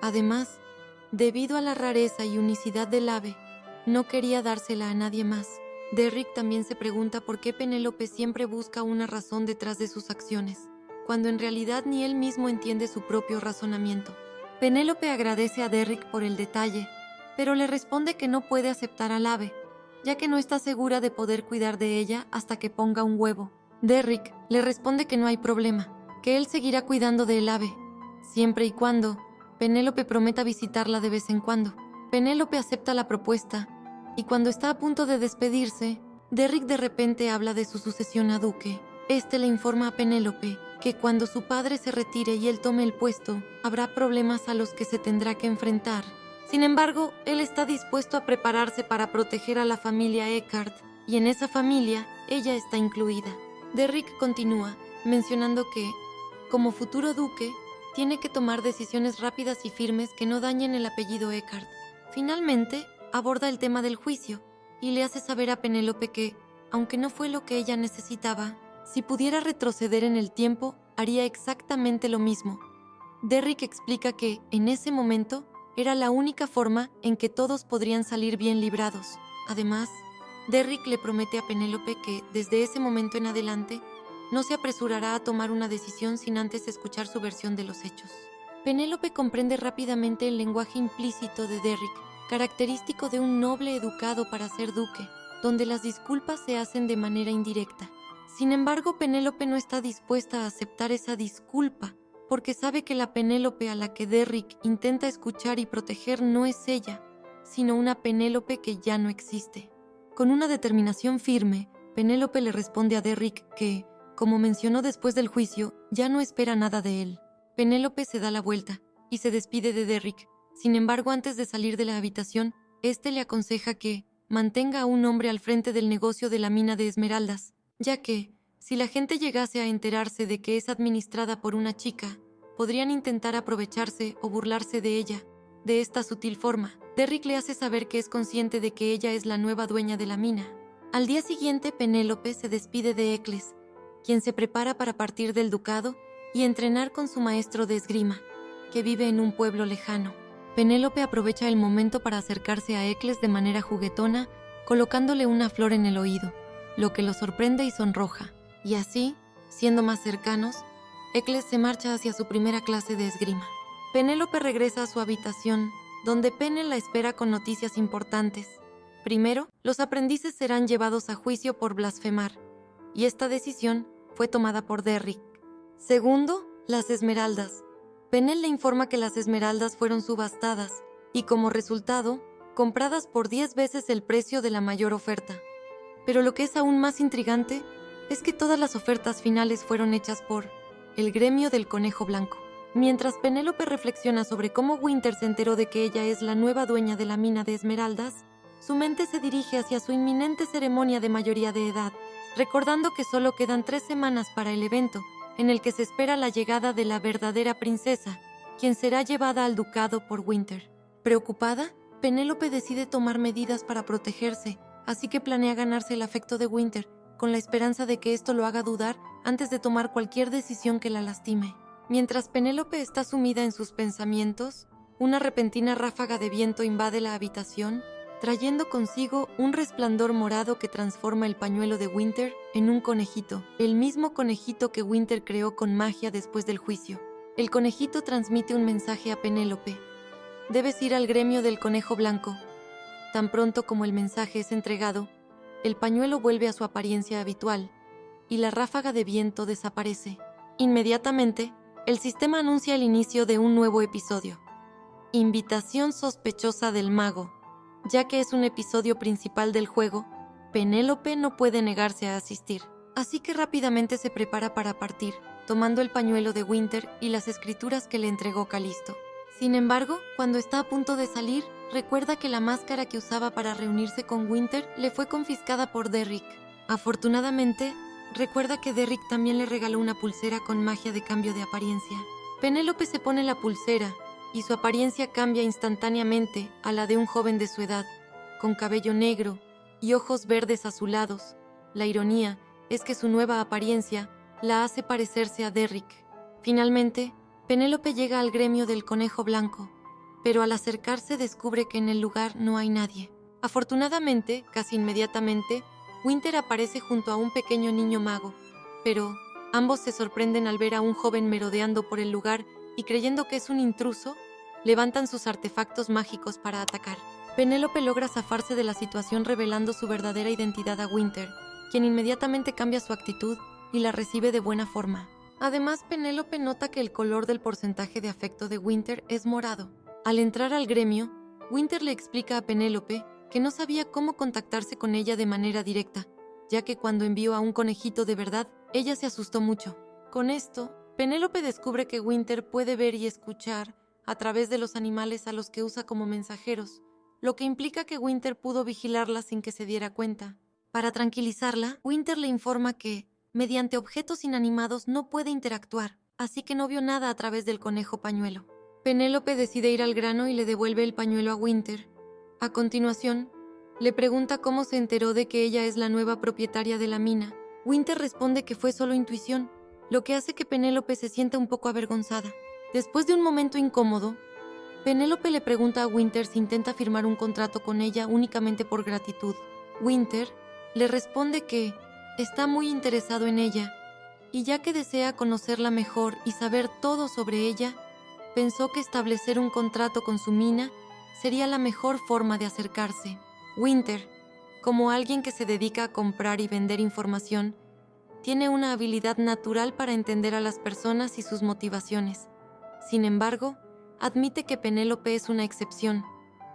Además, debido a la rareza y unicidad del ave, no quería dársela a nadie más. Derrick también se pregunta por qué Penélope siempre busca una razón detrás de sus acciones, cuando en realidad ni él mismo entiende su propio razonamiento. Penélope agradece a Derrick por el detalle, pero le responde que no puede aceptar al ave, ya que no está segura de poder cuidar de ella hasta que ponga un huevo. Derrick le responde que no hay problema, que él seguirá cuidando del ave, siempre y cuando Penélope prometa visitarla de vez en cuando. Penélope acepta la propuesta, y cuando está a punto de despedirse, Derrick de repente habla de su sucesión a duque. Este le informa a Penélope que cuando su padre se retire y él tome el puesto, habrá problemas a los que se tendrá que enfrentar. Sin embargo, él está dispuesto a prepararse para proteger a la familia Eckhart, y en esa familia, ella está incluida. Derrick continúa, mencionando que, como futuro duque, tiene que tomar decisiones rápidas y firmes que no dañen el apellido Eckhart. Finalmente, aborda el tema del juicio y le hace saber a Penélope que, aunque no fue lo que ella necesitaba, si pudiera retroceder en el tiempo, haría exactamente lo mismo. Derrick explica que, en ese momento, era la única forma en que todos podrían salir bien librados. Además, Derrick le promete a Penélope que, desde ese momento en adelante, no se apresurará a tomar una decisión sin antes escuchar su versión de los hechos. Penélope comprende rápidamente el lenguaje implícito de Derrick, característico de un noble educado para ser duque, donde las disculpas se hacen de manera indirecta. Sin embargo, Penélope no está dispuesta a aceptar esa disculpa, porque sabe que la Penélope a la que Derrick intenta escuchar y proteger no es ella, sino una Penélope que ya no existe. Con una determinación firme, Penélope le responde a Derrick que, como mencionó después del juicio, ya no espera nada de él. Penélope se da la vuelta y se despide de Derrick. Sin embargo, antes de salir de la habitación, este le aconseja que mantenga a un hombre al frente del negocio de la mina de esmeraldas, ya que, si la gente llegase a enterarse de que es administrada por una chica, podrían intentar aprovecharse o burlarse de ella. De esta sutil forma, Derrick le hace saber que es consciente de que ella es la nueva dueña de la mina. Al día siguiente, Penélope se despide de Eccles, quien se prepara para partir del ducado y entrenar con su maestro de esgrima, que vive en un pueblo lejano. Penélope aprovecha el momento para acercarse a Eccles de manera juguetona, colocándole una flor en el oído, lo que lo sorprende y sonroja. Y así, siendo más cercanos, Eccles se marcha hacia su primera clase de esgrima. Penélope regresa a su habitación, donde Penel la espera con noticias importantes. Primero, los aprendices serán llevados a juicio por blasfemar, y esta decisión fue tomada por Derrick. Segundo, las esmeraldas. Penel le informa que las esmeraldas fueron subastadas y, como resultado, compradas por 10 veces el precio de la mayor oferta. Pero lo que es aún más intrigante es que todas las ofertas finales fueron hechas por el gremio del Conejo Blanco. Mientras Penélope reflexiona sobre cómo Winter se enteró de que ella es la nueva dueña de la mina de esmeraldas, su mente se dirige hacia su inminente ceremonia de mayoría de edad, recordando que solo quedan 3 semanas para el evento, en el que se espera la llegada de la verdadera princesa, quien será llevada al ducado por Winter. Preocupada, Penélope decide tomar medidas para protegerse, así que planea ganarse el afecto de Winter, con la esperanza de que esto lo haga dudar antes de tomar cualquier decisión que la lastime. Mientras Penélope está sumida en sus pensamientos, una repentina ráfaga de viento invade la habitación, trayendo consigo un resplandor morado que transforma el pañuelo de Winter en un conejito, el mismo conejito que Winter creó con magia después del juicio. El conejito transmite un mensaje a Penélope. Debes ir al gremio del Conejo Blanco. Tan pronto como el mensaje es entregado, el pañuelo vuelve a su apariencia habitual y la ráfaga de viento desaparece. Inmediatamente, el sistema anuncia el inicio de un nuevo episodio. Invitación sospechosa del mago. Ya que es un episodio principal del juego, Penélope no puede negarse a asistir. Así que rápidamente se prepara para partir, tomando el pañuelo de Winter y las escrituras que le entregó Calisto. Sin embargo, cuando está a punto de salir, recuerda que la máscara que usaba para reunirse con Winter le fue confiscada por Derrick. Afortunadamente, recuerda que Derrick también le regaló una pulsera con magia de cambio de apariencia. Penélope se pone la pulsera y su apariencia cambia instantáneamente a la de un joven de su edad, con cabello negro y ojos verdes azulados. La ironía es que su nueva apariencia la hace parecerse a Derrick. Finalmente, Penélope llega al gremio del Conejo Blanco, pero al acercarse descubre que en el lugar no hay nadie. Afortunadamente, casi inmediatamente, Winter aparece junto a un pequeño niño mago, pero ambos se sorprenden al ver a un joven merodeando por el lugar y creyendo que es un intruso, levantan sus artefactos mágicos para atacar. Penélope logra zafarse de la situación revelando su verdadera identidad a Winter, quien inmediatamente cambia su actitud y la recibe de buena forma. Además, Penélope nota que el color del porcentaje de afecto de Winter es morado. Al entrar al gremio, Winter le explica a Penélope que no sabía cómo contactarse con ella de manera directa, ya que cuando envió a un conejito de verdad, ella se asustó mucho. Con esto, Penélope descubre que Winter puede ver y escuchar a través de los animales a los que usa como mensajeros, lo que implica que Winter pudo vigilarla sin que se diera cuenta. Para tranquilizarla, Winter le informa que, mediante objetos inanimados, no puede interactuar, así que no vio nada a través del conejo pañuelo. Penélope decide ir al grano y le devuelve el pañuelo a Winter. A continuación, le pregunta cómo se enteró de que ella es la nueva propietaria de la mina. Winter responde que fue solo intuición, lo que hace que Penélope se sienta un poco avergonzada. Después de un momento incómodo, Penélope le pregunta a Winter si intenta firmar un contrato con ella únicamente por gratitud. Winter le responde que está muy interesado en ella, y ya que desea conocerla mejor y saber todo sobre ella, pensó que establecer un contrato con su mina sería la mejor forma de acercarse. Winter, como alguien que se dedica a comprar y vender información, tiene una habilidad natural para entender a las personas y sus motivaciones. Sin embargo, admite que Penélope es una excepción,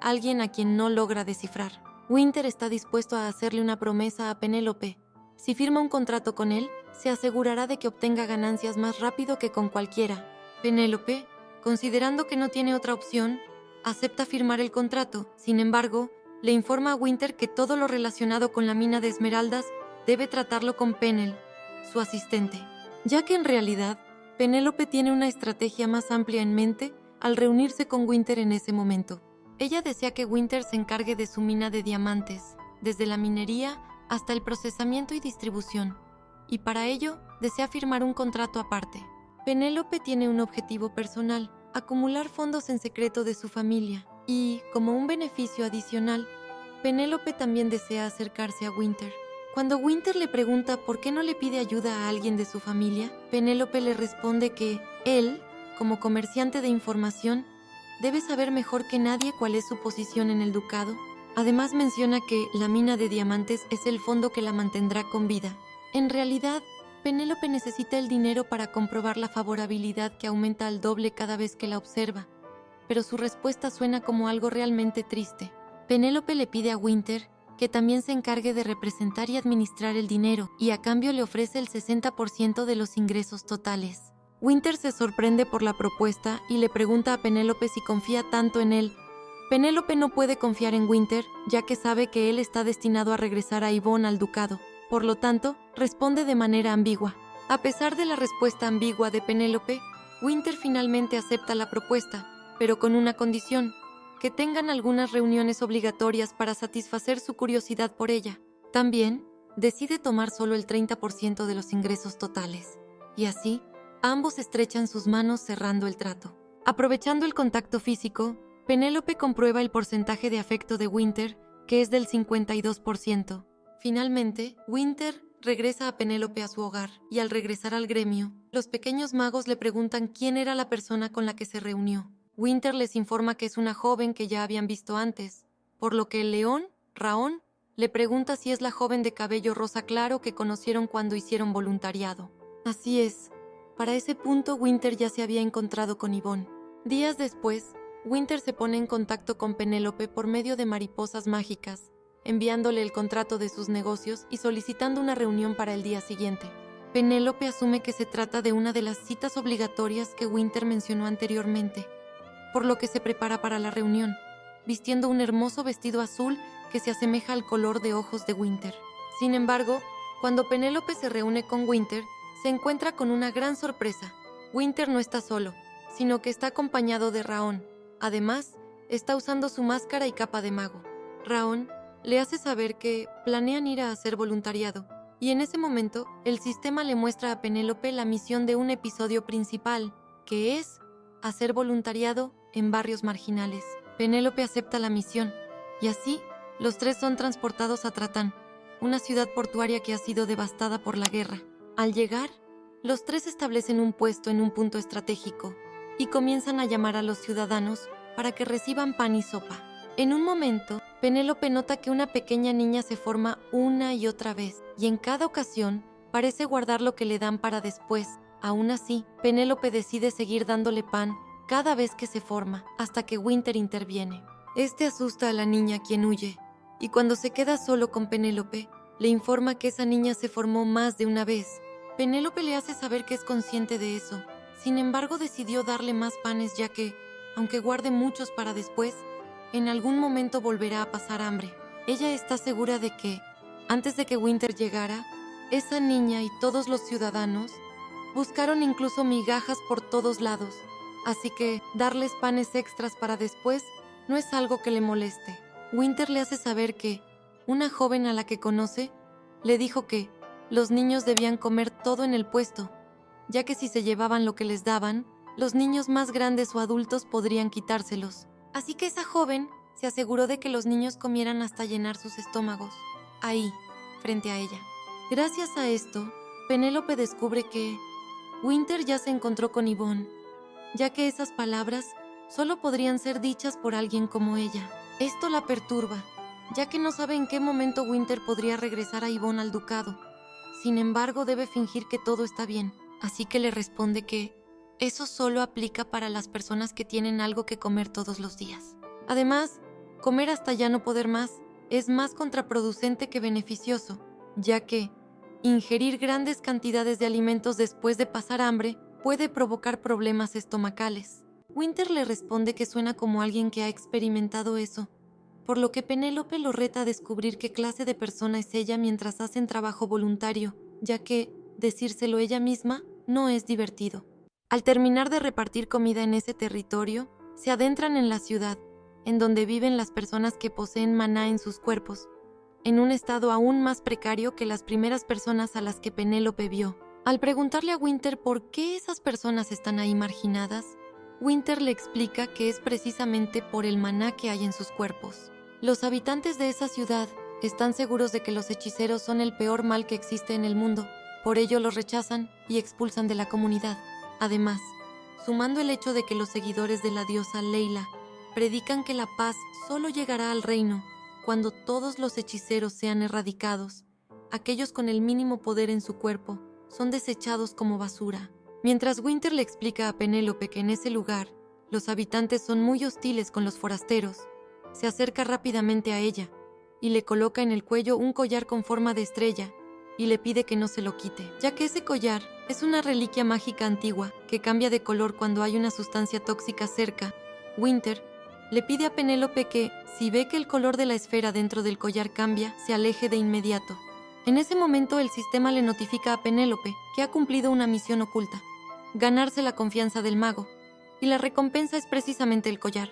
alguien a quien no logra descifrar. Winter está dispuesto a hacerle una promesa a Penélope. Si firma un contrato con él, se asegurará de que obtenga ganancias más rápido que con cualquiera. Penélope, considerando que no tiene otra opción, acepta firmar el contrato. Sin embargo, le informa a Winter que todo lo relacionado con la mina de esmeraldas debe tratarlo con Penel, su asistente, ya que en realidad Penélope tiene una estrategia más amplia en mente al reunirse con Winter en ese momento. Ella desea que Winter se encargue de su mina de diamantes, desde la minería hasta el procesamiento y distribución, y para ello desea firmar un contrato aparte. Penélope tiene un objetivo personal: acumular fondos en secreto de su familia, y, como un beneficio adicional, Penélope también desea acercarse a Winter. Cuando Winter le pregunta por qué no le pide ayuda a alguien de su familia, Penélope le responde que él, como comerciante de información, debe saber mejor que nadie cuál es su posición en el ducado. Además menciona que la mina de diamantes es el fondo que la mantendrá con vida. En realidad, Penélope necesita el dinero para comprobar la favorabilidad que aumenta al doble cada vez que la observa, pero su respuesta suena como algo realmente triste. Penélope le pide a Winter que también se encargue de representar y administrar el dinero, y a cambio le ofrece el 60% de los ingresos totales. Winter se sorprende por la propuesta y le pregunta a Penélope si confía tanto en él. Penélope no puede confiar en Winter, ya que sabe que él está destinado a regresar a Yvonne al ducado. Por lo tanto, responde de manera ambigua. A pesar de la respuesta ambigua de Penélope, Winter finalmente acepta la propuesta, pero con una condición: que tengan algunas reuniones obligatorias para satisfacer su curiosidad por ella. También decide tomar solo el 30% de los ingresos totales. Y así, ambos estrechan sus manos cerrando el trato. Aprovechando el contacto físico, Penélope comprueba el porcentaje de afecto de Winter, que es del 52%. Finalmente, Winter regresa a Penélope a su hogar, y al regresar al gremio, los pequeños magos le preguntan quién era la persona con la que se reunió. Winter les informa que es una joven que ya habían visto antes, por lo que el león, Raón, le pregunta si es la joven de cabello rosa claro que conocieron cuando hicieron voluntariado. Así es, para ese punto Winter ya se había encontrado con Yvonne. Días después, Winter se pone en contacto con Penélope por medio de mariposas mágicas, enviándole el contrato de sus negocios y solicitando una reunión para el día siguiente. Penélope asume que se trata de una de las citas obligatorias que Winter mencionó anteriormente, por lo que se prepara para la reunión, vistiendo un hermoso vestido azul que se asemeja al color de ojos de Winter. Sin embargo, cuando Penélope se reúne con Winter, se encuentra con una gran sorpresa. Winter no está solo, sino que está acompañado de Raón. Además, está usando su máscara y capa de mago. Raón le hace saber que planean ir a hacer voluntariado, y en ese momento, el sistema le muestra a Penélope la misión de un episodio principal, que es hacer voluntariado en barrios marginales. Penélope acepta la misión, y así, los tres son transportados a Tratán, una ciudad portuaria que ha sido devastada por la guerra. Al llegar, los tres establecen un puesto en un punto estratégico y comienzan a llamar a los ciudadanos para que reciban pan y sopa. En un momento, Penélope nota que una pequeña niña se forma una y otra vez, y en cada ocasión parece guardar lo que le dan para después. Aún así, Penélope decide seguir dándole pan cada vez que se forma, hasta que Winter interviene. Este asusta a la niña, quien huye, y cuando se queda solo con Penélope, le informa que esa niña se formó más de una vez. Penélope le hace saber que es consciente de eso. Sin embargo, decidió darle más panes, ya que, aunque guarde muchos para después, en algún momento volverá a pasar hambre. Ella está segura de que, antes de que Winter llegara, esa niña y todos los ciudadanos buscaron incluso migajas por todos lados, así que darles panes extras para después no es algo que le moleste. Winter le hace saber que una joven a la que conoce le dijo que los niños debían comer todo en el puesto, ya que si se llevaban lo que les daban, los niños más grandes o adultos podrían quitárselos. Así que esa joven se aseguró de que los niños comieran hasta llenar sus estómagos, ahí, frente a ella. Gracias a esto, Penélope descubre que Winter ya se encontró con Yvonne, ya que esas palabras solo podrían ser dichas por alguien como ella. Esto la perturba, ya que no sabe en qué momento Winter podría regresar a Yvonne al ducado. Sin embargo, debe fingir que todo está bien, así que le responde que eso solo aplica para las personas que tienen algo que comer todos los días. Además, comer hasta ya no poder más es más contraproducente que beneficioso, ya que ingerir grandes cantidades de alimentos después de pasar hambre puede provocar problemas estomacales. Winter le responde que suena como alguien que ha experimentado eso, por lo que Penélope lo reta a descubrir qué clase de persona es ella mientras hacen trabajo voluntario, ya que decírselo ella misma no es divertido. Al terminar de repartir comida en ese territorio, se adentran en la ciudad, en donde viven las personas que poseen maná en sus cuerpos, en un estado aún más precario que las primeras personas a las que Penélope vio. Al preguntarle a Winter por qué esas personas están ahí marginadas, Winter le explica que es precisamente por el maná que hay en sus cuerpos. Los habitantes de esa ciudad Están seguros de que los hechiceros son el peor mal que existe en el mundo, por ello los rechazan y expulsan de la comunidad. Además, sumando el hecho de que los seguidores de la diosa Leila predican que la paz solo llegará al reino cuando todos los hechiceros sean erradicados, aquellos con el mínimo poder en su cuerpo son desechados como basura. Mientras Winter le explica a Penélope que en ese lugar los habitantes son muy hostiles con los forasteros, se acerca rápidamente a ella y le coloca en el cuello un collar con forma de estrella y le pide que no se lo quite, ya que ese collar es una reliquia mágica antigua que cambia de color cuando hay una sustancia tóxica cerca. Winter le pide a Penélope que, si ve que el color de la esfera dentro del collar cambia, se aleje de inmediato. En ese momento el sistema le notifica a Penélope que ha cumplido una misión oculta, ganarse la confianza del mago, y la recompensa es precisamente el collar.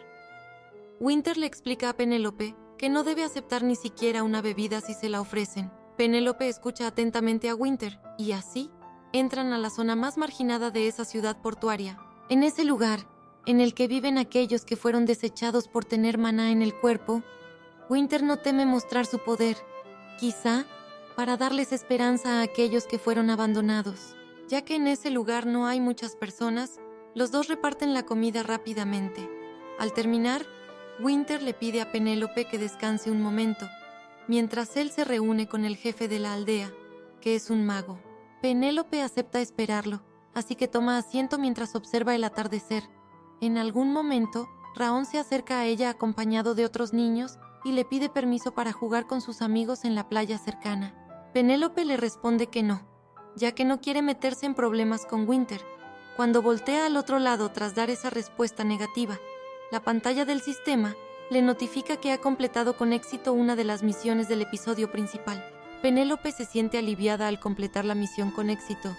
Winter le explica a Penélope que no debe aceptar ni siquiera una bebida si se la ofrecen. Penélope escucha atentamente a Winter y así entran a la zona más marginada de esa ciudad portuaria. En ese lugar, en el que viven aquellos que fueron desechados por tener maná en el cuerpo, Winter no teme mostrar su poder, quizá para darles esperanza a aquellos que fueron abandonados. Ya que en ese lugar no hay muchas personas, los dos reparten la comida rápidamente. Al terminar, Winter le pide a Penélope que descanse un momento, mientras él se reúne con el jefe de la aldea, que es un mago. Penélope acepta esperarlo, así que toma asiento mientras observa el atardecer. En algún momento, Raón se acerca a ella acompañado de otros niños y le pide permiso para jugar con sus amigos en la playa cercana. Penélope le responde que no, ya que no quiere meterse en problemas con Winter. Cuando voltea al otro lado tras dar esa respuesta negativa, la pantalla del sistema le notifica que ha completado con éxito una de las misiones del episodio principal. Penélope se siente aliviada al completar la misión con éxito,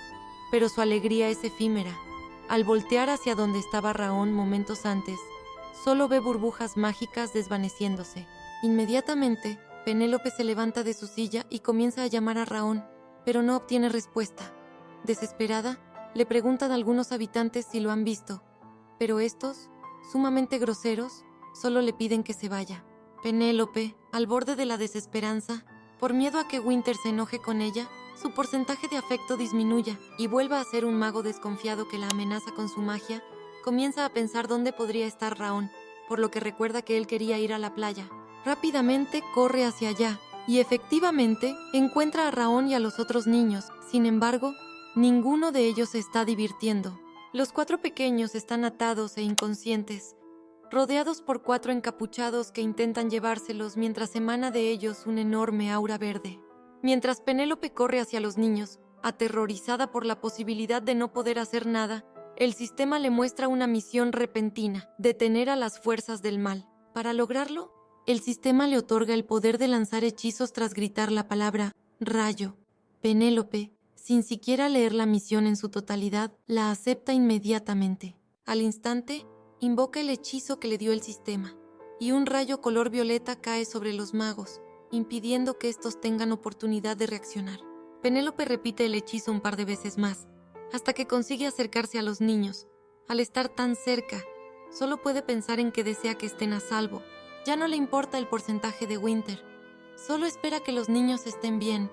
pero su alegría es efímera. Al voltear hacia donde estaba Raón momentos antes, solo ve burbujas mágicas desvaneciéndose. Inmediatamente, Penélope se levanta de su silla y comienza a llamar a Raón, pero no obtiene respuesta. Desesperada, le preguntan a algunos habitantes si lo han visto, pero estos, sumamente groseros, solo le piden que se vaya. Penélope, al borde de la desesperanza, por miedo a que Winter se enoje con ella, su porcentaje de afecto disminuya y vuelva a ser un mago desconfiado que la amenaza con su magia, comienza a pensar dónde podría estar Raón, por lo que recuerda que él quería ir a la playa. Rápidamente corre hacia allá y efectivamente encuentra a Raón y a los otros niños. Sin embargo, ninguno de ellos se está divirtiendo. Los 4 pequeños están atados e inconscientes, rodeados por 4 encapuchados que intentan llevárselos mientras emana de ellos un enorme aura verde. Mientras Penélope corre hacia los niños, aterrorizada por la posibilidad de no poder hacer nada, el sistema le muestra una misión repentina: detener a las fuerzas del mal. Para lograrlo, el sistema le otorga el poder de lanzar hechizos tras gritar la palabra rayo. Penélope, sin siquiera leer la misión en su totalidad, la acepta inmediatamente. Al instante, invoca el hechizo que le dio el sistema, y un rayo color violeta cae sobre los magos, impidiendo que estos tengan oportunidad de reaccionar. Penélope repite el hechizo un par de veces más, hasta que consigue acercarse a los niños. Al estar tan cerca, solo puede pensar en que desea que estén a salvo. Ya no le importa el porcentaje de Winter, solo espera que los niños estén bien.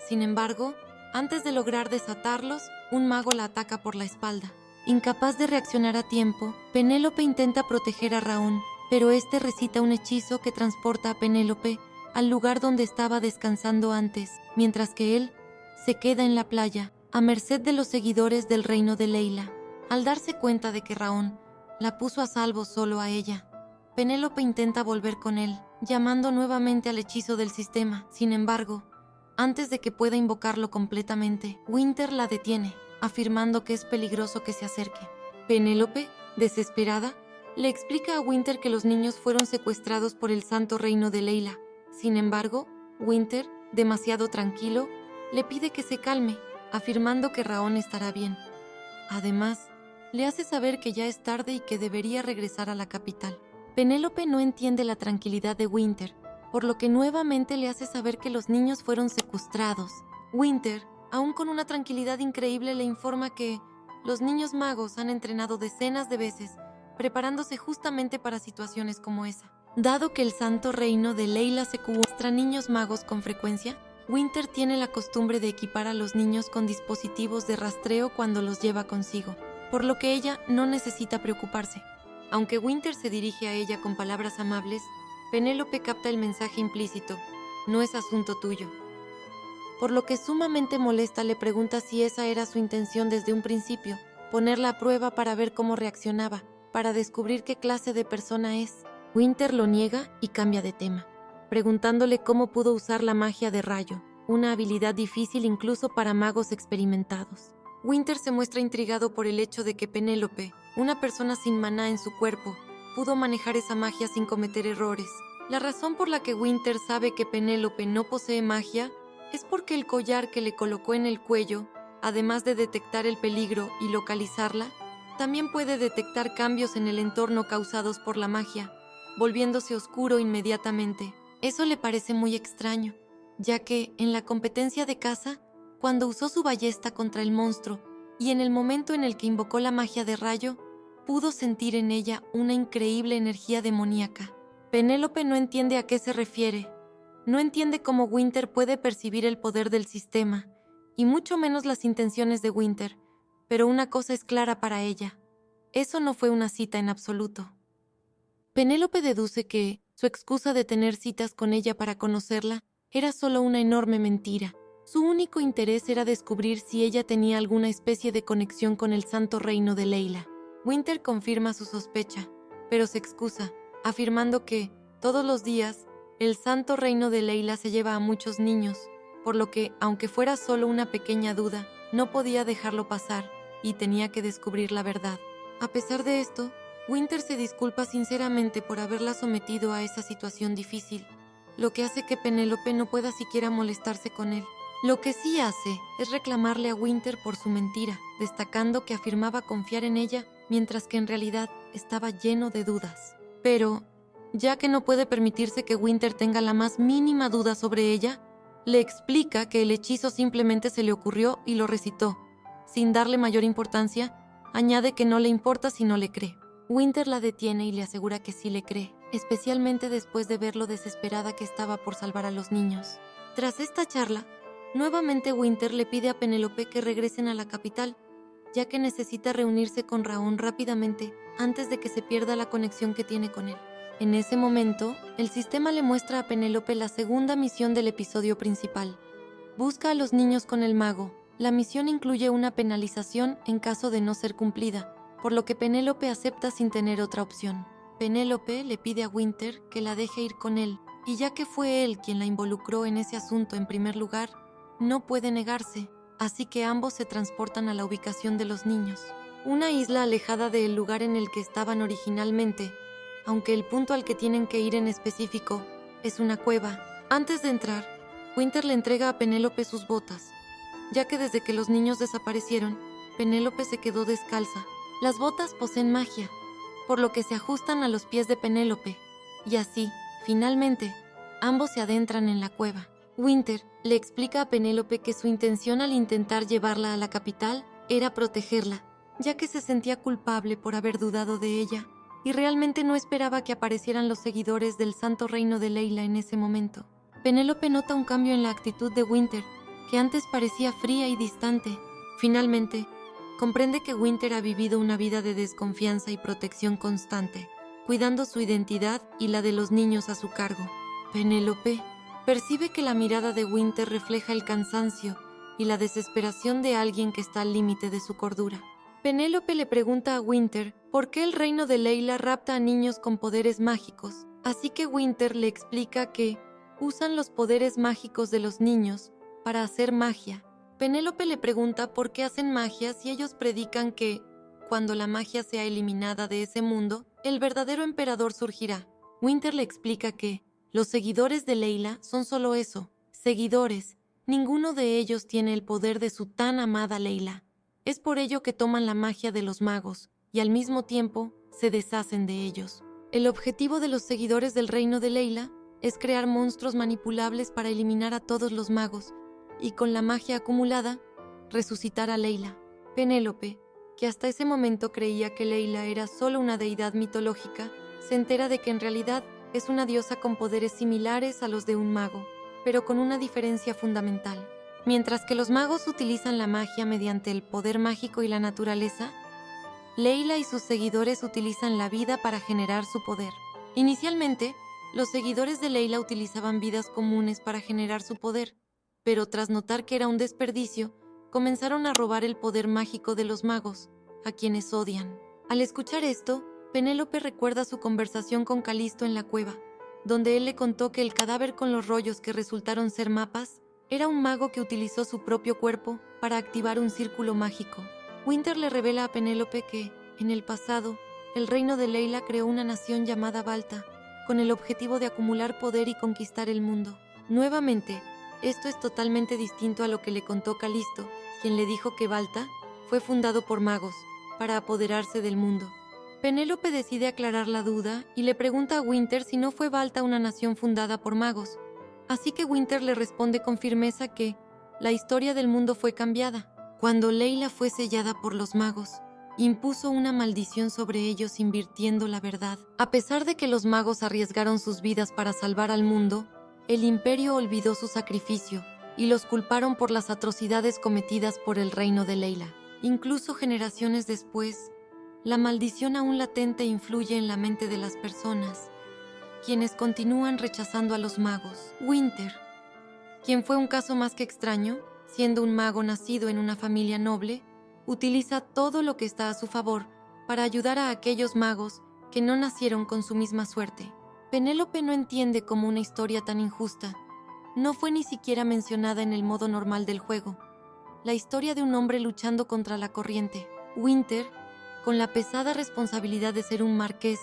Sin embargo, antes de lograr desatarlos, un mago la ataca por la espalda. Incapaz de reaccionar a tiempo, Penélope intenta proteger a Raón, pero este recita un hechizo que transporta a Penélope al lugar donde estaba descansando antes, mientras que él se queda en la playa, a merced de los seguidores del reino de Leila. Al darse cuenta de que Raón la puso a salvo solo a ella, Penélope intenta volver con él, llamando nuevamente al hechizo del sistema. Sin embargo, antes de que pueda invocarlo completamente, Winter la detiene, afirmando que es peligroso que se acerque. Penélope, desesperada, le explica a Winter que los niños fueron secuestrados por el santo reino de Leila. Sin embargo, Winter, demasiado tranquilo, le pide que se calme, afirmando que Raón estará bien. Además, le hace saber que ya es tarde y que debería regresar a la capital. Penélope no entiende la tranquilidad de Winter, por lo que nuevamente le hace saber que los niños fueron secuestrados. Winter, aún con una tranquilidad increíble, le informa que los niños magos han entrenado decenas de veces, preparándose justamente para situaciones como esa. Dado que el santo reino de Leila se muestra niños magos con frecuencia, Winter tiene la costumbre de equipar a los niños con dispositivos de rastreo cuando los lleva consigo, por lo que ella no necesita preocuparse. Aunque Winter se dirige a ella con palabras amables, Penélope capta el mensaje implícito: no es asunto tuyo. Por lo que sumamente molesta le pregunta si esa era su intención desde un principio, ponerla a prueba para ver cómo reaccionaba, para descubrir qué clase de persona es. Winter lo niega y cambia de tema, preguntándole cómo pudo usar la magia de rayo, una habilidad difícil incluso para magos experimentados. Winter se muestra intrigado por el hecho de que Penélope, una persona sin maná en su cuerpo, pudo manejar esa magia sin cometer errores. La razón por la que Winter sabe que Penélope no posee magia es porque el collar que le colocó en el cuello, además de detectar el peligro y localizarla, también puede detectar cambios en el entorno causados por la magia, volviéndose oscuro inmediatamente. Eso le parece muy extraño, ya que en la competencia de caza, cuando usó su ballesta contra el monstruo y en el momento en el que invocó la magia de rayo, pudo sentir en ella una increíble energía demoníaca. Penélope no entiende a qué se refiere. No entiende cómo Winter puede percibir el poder del sistema, y mucho menos las intenciones de Winter, pero una cosa es clara para ella: eso no fue una cita en absoluto. Penélope deduce que su excusa de tener citas con ella para conocerla era solo una enorme mentira. Su único interés era descubrir si ella tenía alguna especie de conexión con el santo reino de Leila. Winter confirma su sospecha, pero se excusa, afirmando que, todos los días, el santo reino de Leila se lleva a muchos niños, por lo que, aunque fuera solo una pequeña duda, no podía dejarlo pasar y tenía que descubrir la verdad. A pesar de esto, Winter se disculpa sinceramente por haberla sometido a esa situación difícil, lo que hace que Penélope no pueda siquiera molestarse con él. Lo que sí hace es reclamarle a Winter por su mentira, destacando que afirmaba confiar en ella, mientras que en realidad estaba lleno de dudas. Pero, ya que no puede permitirse que Winter tenga la más mínima duda sobre ella, le explica que el hechizo simplemente se le ocurrió y lo recitó. Sin darle mayor importancia, añade que no le importa si no le cree. Winter la detiene y le asegura que sí le cree, especialmente después de ver lo desesperada que estaba por salvar a los niños. Tras esta charla, nuevamente Winter le pide a Penélope que regresen a la capital, ya que necesita reunirse con Raón rápidamente antes de que se pierda la conexión que tiene con él. En ese momento, el sistema le muestra a Penélope la segunda misión del episodio principal. Busca a los niños con el mago. La misión incluye una penalización en caso de no ser cumplida, por lo que Penélope acepta sin tener otra opción. Penélope le pide a Winter que la deje ir con él, y ya que fue él quien la involucró en ese asunto en primer lugar, no puede negarse, así que ambos se transportan a la ubicación de los niños. Una isla alejada del lugar en el que estaban originalmente, aunque el punto al que tienen que ir en específico es una cueva. Antes de entrar, Winter le entrega a Penélope sus botas, ya que desde que los niños desaparecieron, Penélope se quedó descalza. Las botas poseen magia, por lo que se ajustan a los pies de Penélope, y así, finalmente, ambos se adentran en la cueva. Winter le explica a Penélope que su intención al intentar llevarla a la capital era protegerla, ya que se sentía culpable por haber dudado de ella, y realmente no esperaba que aparecieran los seguidores del santo reino de Leila en ese momento. Penélope nota un cambio en la actitud de Winter, que antes parecía fría y distante. Finalmente, comprende que Winter ha vivido una vida de desconfianza y protección constante, cuidando su identidad y la de los niños a su cargo. Penélope percibe que la mirada de Winter refleja el cansancio y la desesperación de alguien que está al límite de su cordura. Penélope le pregunta a Winter por qué el reino de Leila rapta a niños con poderes mágicos, así que Winter le explica que usan los poderes mágicos de los niños para hacer magia. Penélope le pregunta por qué hacen magia si ellos predican que, cuando la magia sea eliminada de ese mundo, el verdadero emperador surgirá. Winter le explica que los seguidores de Leila son solo eso, seguidores. Ninguno de ellos tiene el poder de su tan amada Leila. Es por ello que toman la magia de los magos y al mismo tiempo se deshacen de ellos. El objetivo de los seguidores del reino de Leila es crear monstruos manipulables para eliminar a todos los magos y con la magia acumulada, resucitar a Leila. Penélope, que hasta ese momento creía que Leila era solo una deidad mitológica, se entera de que en realidad es una diosa con poderes similares a los de un mago, pero con una diferencia fundamental. Mientras que los magos utilizan la magia mediante el poder mágico y la naturaleza, Layla y sus seguidores utilizan la vida para generar su poder. Inicialmente, los seguidores de Layla utilizaban vidas comunes para generar su poder, pero tras notar que era un desperdicio, comenzaron a robar el poder mágico de los magos, a quienes odian. Al escuchar esto, Penélope recuerda su conversación con Calisto en la cueva, donde él le contó que el cadáver con los rollos que resultaron ser mapas era un mago que utilizó su propio cuerpo para activar un círculo mágico. Winter le revela a Penélope que, en el pasado, el reino de Layla creó una nación llamada Balta, con el objetivo de acumular poder y conquistar el mundo. Nuevamente, esto es totalmente distinto a lo que le contó Calisto, quien le dijo que Balta fue fundado por magos, para apoderarse del mundo. Penélope decide aclarar la duda y le pregunta a Winter si no fue Balta una nación fundada por magos. Así que Winter le responde con firmeza que la historia del mundo fue cambiada. Cuando Layla fue sellada por los magos, impuso una maldición sobre ellos invirtiendo la verdad. A pesar de que los magos arriesgaron sus vidas para salvar al mundo, el imperio olvidó su sacrificio y los culparon por las atrocidades cometidas por el reino de Layla. Incluso generaciones después, la maldición aún latente influye en la mente de las personas, quienes continúan rechazando a los magos. Winter, quien fue un caso más que extraño, siendo un mago nacido en una familia noble, utiliza todo lo que está a su favor para ayudar a aquellos magos que no nacieron con su misma suerte. Penélope no entiende cómo una historia tan injusta no fue ni siquiera mencionada en el modo normal del juego. La historia de un hombre luchando contra la corriente. Winter, con la pesada responsabilidad de ser un marqués,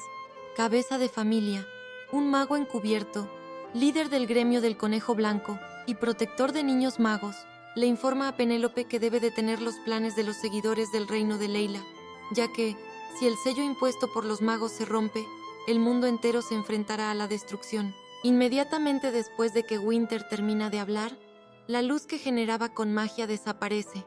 cabeza de familia, un mago encubierto, líder del gremio del Conejo Blanco y protector de niños magos, le informa a Penélope que debe detener los planes de los seguidores del reino de Layla, ya que, si el sello impuesto por los magos se rompe, el mundo entero se enfrentará a la destrucción. Inmediatamente después de que Winter termina de hablar, la luz que generaba con magia desaparece,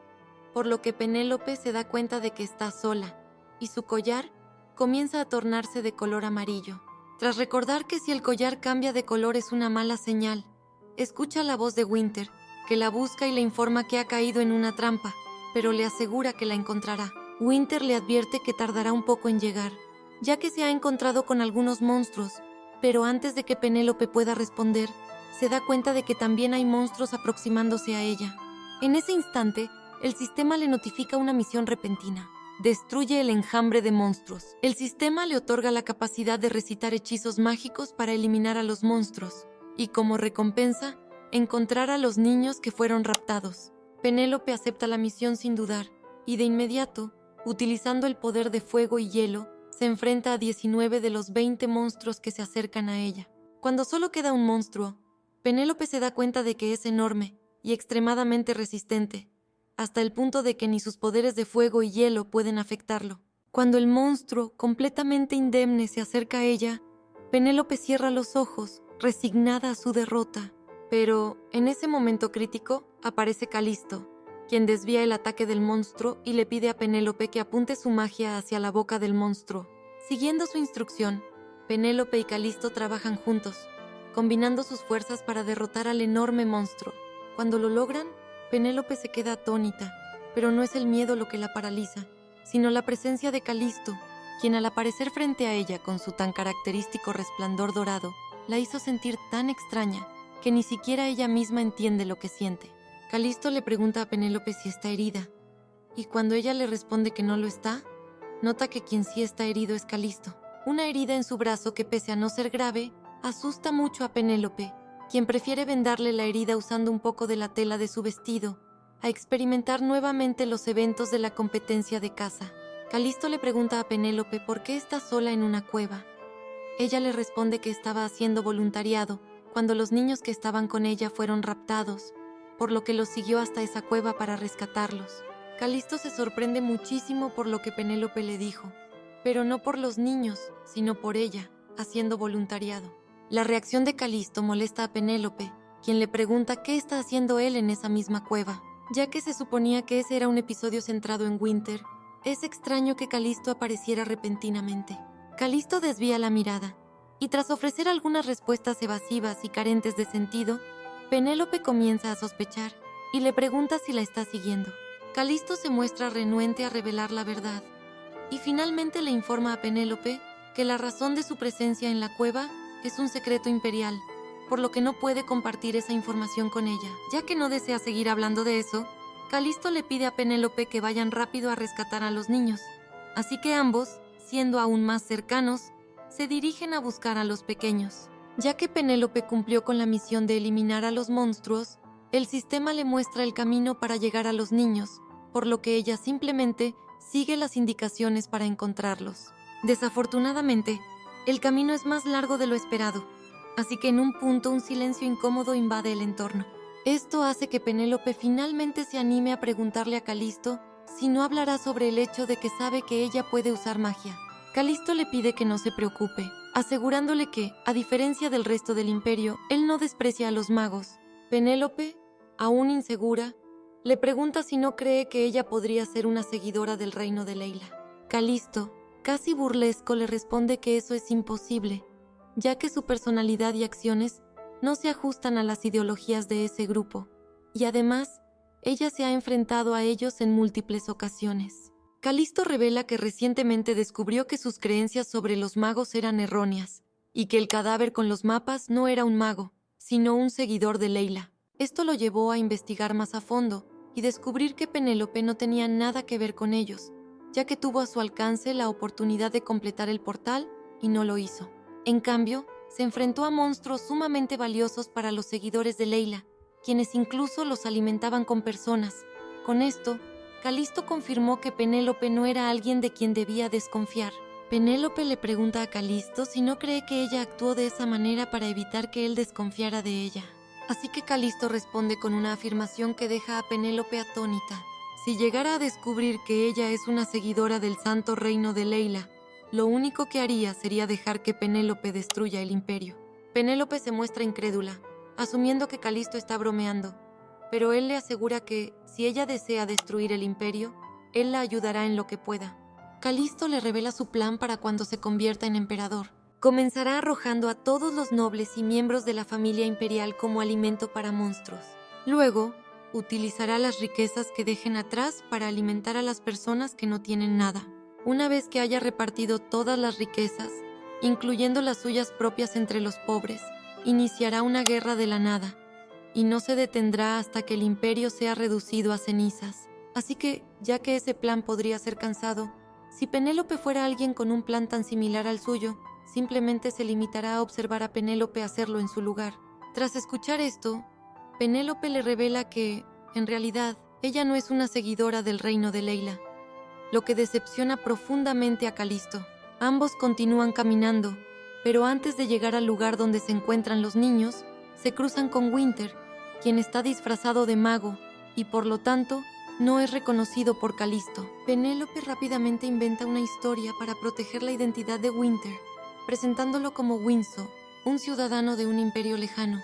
por lo que Penélope se da cuenta de que está sola, y su collar comienza a tornarse de color amarillo. Tras recordar que si el collar cambia de color es una mala señal, escucha la voz de Winter, que la busca y le informa que ha caído en una trampa, pero le asegura que la encontrará. Winter le advierte que tardará un poco en llegar, ya que se ha encontrado con algunos monstruos, pero antes de que Penélope pueda responder, se da cuenta de que también hay monstruos aproximándose a ella. En ese instante, el sistema le notifica una misión repentina. Destruye el enjambre de monstruos. El sistema le otorga la capacidad de recitar hechizos mágicos para eliminar a los monstruos, y como recompensa, encontrar a los niños que fueron raptados. Penélope acepta la misión sin dudar, y de inmediato, utilizando el poder de fuego y hielo, se enfrenta a 19 de los 20 monstruos que se acercan a ella. Cuando solo queda un monstruo, Penélope se da cuenta de que es enorme y extremadamente resistente, hasta el punto de que ni sus poderes de fuego y hielo pueden afectarlo. Cuando el monstruo, completamente indemne, se acerca a ella, Penélope cierra los ojos, resignada a su derrota. Pero, en ese momento crítico, aparece Calisto, quien desvía el ataque del monstruo y le pide a Penélope que apunte su magia hacia la boca del monstruo. Siguiendo su instrucción, Penélope y Calisto trabajan juntos, combinando sus fuerzas para derrotar al enorme monstruo. Cuando lo logran, Penélope se queda atónita, pero no es el miedo lo que la paraliza, sino la presencia de Calisto, quien al aparecer frente a ella con su tan característico resplandor dorado, la hizo sentir tan extraña que ni siquiera ella misma entiende lo que siente. Calisto le pregunta a Penélope si está herida, y cuando ella le responde que no lo está, nota que quien sí está herido es Calisto. Una herida en su brazo que, pese a no ser grave, asusta mucho a Penélope, quien prefiere vendarle la herida usando un poco de la tela de su vestido, a experimentar nuevamente los eventos de la competencia de caza. Calisto le pregunta a Penélope por qué está sola en una cueva. Ella le responde que estaba haciendo voluntariado cuando los niños que estaban con ella fueron raptados, por lo que los siguió hasta esa cueva para rescatarlos. Calisto se sorprende muchísimo por lo que Penélope le dijo, pero no por los niños, sino por ella, haciendo voluntariado. La reacción de Calisto molesta a Penélope, quien le pregunta qué está haciendo él en esa misma cueva. Ya que se suponía que ese era un episodio centrado en Winter, es extraño que Calisto apareciera repentinamente. Calisto desvía la mirada, y tras ofrecer algunas respuestas evasivas y carentes de sentido, Penélope comienza a sospechar y le pregunta si la está siguiendo. Calisto se muestra renuente a revelar la verdad y finalmente le informa a Penélope que la razón de su presencia en la cueva es un secreto imperial, por lo que no puede compartir esa información con ella. Ya que no desea seguir hablando de eso, Calisto le pide a Penélope que vayan rápido a rescatar a los niños, así que ambos, siendo aún más cercanos, se dirigen a buscar a los pequeños. Ya que Penélope cumplió con la misión de eliminar a los monstruos, el sistema le muestra el camino para llegar a los niños, por lo que ella simplemente sigue las indicaciones para encontrarlos. Desafortunadamente, el camino es más largo de lo esperado, así que en un punto un silencio incómodo invade el entorno. Esto hace que Penélope finalmente se anime a preguntarle a Calisto si no hablará sobre el hecho de que sabe que ella puede usar magia. Calisto le pide que no se preocupe, asegurándole que, a diferencia del resto del imperio, él no desprecia a los magos. Penélope, aún insegura, le pregunta si no cree que ella podría ser una seguidora del reino de Leila. Calisto, casi burlesco, le responde que eso es imposible, ya que su personalidad y acciones no se ajustan a las ideologías de ese grupo, y además, ella se ha enfrentado a ellos en múltiples ocasiones. Calisto revela que recientemente descubrió que sus creencias sobre los magos eran erróneas, y que el cadáver con los mapas no era un mago, sino un seguidor de Leila. Esto lo llevó a investigar más a fondo y descubrir que Penélope no tenía nada que ver con ellos, ya que tuvo a su alcance la oportunidad de completar el portal y no lo hizo. En cambio, se enfrentó a monstruos sumamente valiosos para los seguidores de Leila, quienes incluso los alimentaban con personas. Con esto, Calisto confirmó que Penélope no era alguien de quien debía desconfiar. Penélope le pregunta a Calisto si no cree que ella actuó de esa manera para evitar que él desconfiara de ella. Así que Calisto responde con una afirmación que deja a Penélope atónita. Si llegara a descubrir que ella es una seguidora del santo reino de Leila, lo único que haría sería dejar que Penélope destruya el imperio. Penélope se muestra incrédula, asumiendo que Calisto está bromeando, pero él le asegura que, si ella desea destruir el imperio, él la ayudará en lo que pueda. Calisto le revela su plan para cuando se convierta en emperador. Comenzará arrojando a todos los nobles y miembros de la familia imperial como alimento para monstruos. Luego, utilizará las riquezas que dejen atrás para alimentar a las personas que no tienen nada. Una vez que haya repartido todas las riquezas, incluyendo las suyas propias entre los pobres, iniciará una guerra de la nada, y no se detendrá hasta que el imperio sea reducido a cenizas. Así que, ya que ese plan podría ser cansado, si Penélope fuera alguien con un plan tan similar al suyo, simplemente se limitará a observar a Penélope hacerlo en su lugar. Tras escuchar esto, Penélope le revela que, en realidad, ella no es una seguidora del reino de Leila, lo que decepciona profundamente a Calisto. Ambos continúan caminando, pero antes de llegar al lugar donde se encuentran los niños, se cruzan con Winter, quien está disfrazado de mago y por lo tanto no es reconocido por Calisto. Penélope rápidamente inventa una historia para proteger la identidad de Winter, presentándolo como Winso, un ciudadano de un imperio lejano,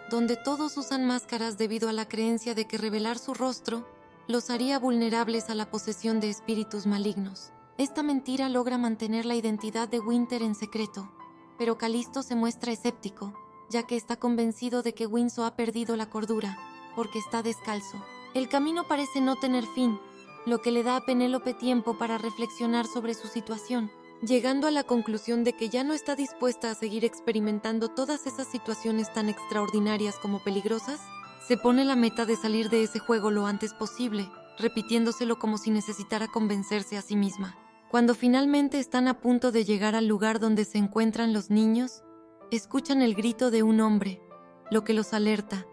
donde todos usan máscaras debido a la creencia de que revelar su rostro los haría vulnerables a la posesión de espíritus malignos. Esta mentira logra mantener la identidad de Winter en secreto, pero Calisto se muestra escéptico, ya que está convencido de que Winso ha perdido la cordura, porque está descalzo. El camino parece no tener fin, lo que le da a Penélope tiempo para reflexionar sobre su situación, llegando a la conclusión de que ya no está dispuesta a seguir experimentando todas esas situaciones tan extraordinarias como peligrosas. Se pone la meta de salir de ese juego lo antes posible, repitiéndoselo como si necesitara convencerse a sí misma. Cuando finalmente están a punto de llegar al lugar donde se encuentran los niños, escuchan el grito de un hombre, lo que los alerta,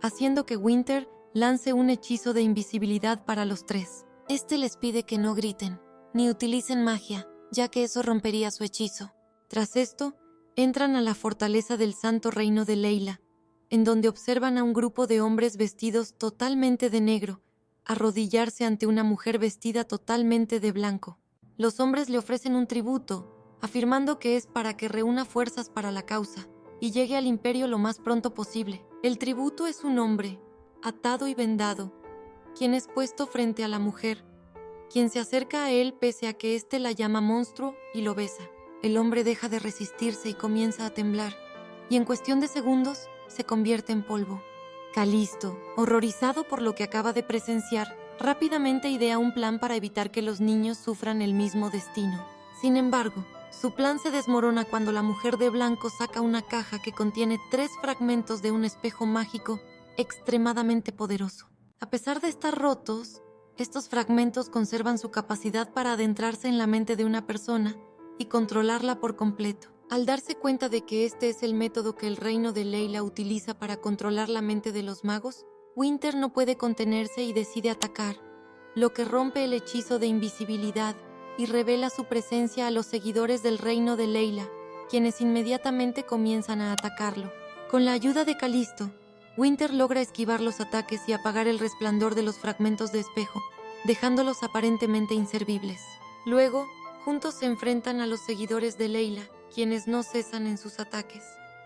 haciendo que Winter lance un hechizo de invisibilidad para los tres. Este les pide que no griten, ni utilicen magia, ya que eso rompería su hechizo. Tras esto, entran a la fortaleza del santo reino de Leila, en donde observan a un grupo de hombres vestidos totalmente de negro, arrodillarse ante una mujer vestida totalmente de blanco. Los hombres le ofrecen un tributo, afirmando que es para que reúna fuerzas para la causa y llegue al imperio lo más pronto posible. El tributo es un hombre, atado y vendado, quien es puesto frente a la mujer, quien se acerca a él pese a que éste la llama monstruo y lo besa. el hombre deja de resistirse y comienza a temblar, y en cuestión de segundos se convierte en polvo. Calisto, horrorizado por lo que acaba de presenciar, rápidamente idea un plan para evitar que los niños sufran el mismo destino. Sin embargo, su plan se desmorona cuando la mujer de blanco saca una caja que contiene 3 fragmentos de un espejo mágico extremadamente poderoso. A pesar de estar rotos, estos fragmentos conservan su capacidad para adentrarse en la mente de una persona y controlarla por completo. Al darse cuenta de que este es el método que el reino de Layla utiliza para controlar la mente de los magos, Winter no puede contenerse y decide atacar, lo que rompe el hechizo de invisibilidad y revela su presencia a los seguidores del reino de Layla, quienes inmediatamente comienzan a atacarlo. Con la ayuda de Calisto, Winter logra esquivar los ataques y apagar el resplandor de los fragmentos de espejo, dejándolos aparentemente inservibles. Luego, juntos se enfrentan a los seguidores de Layla, quienes no cesan en sus ataques.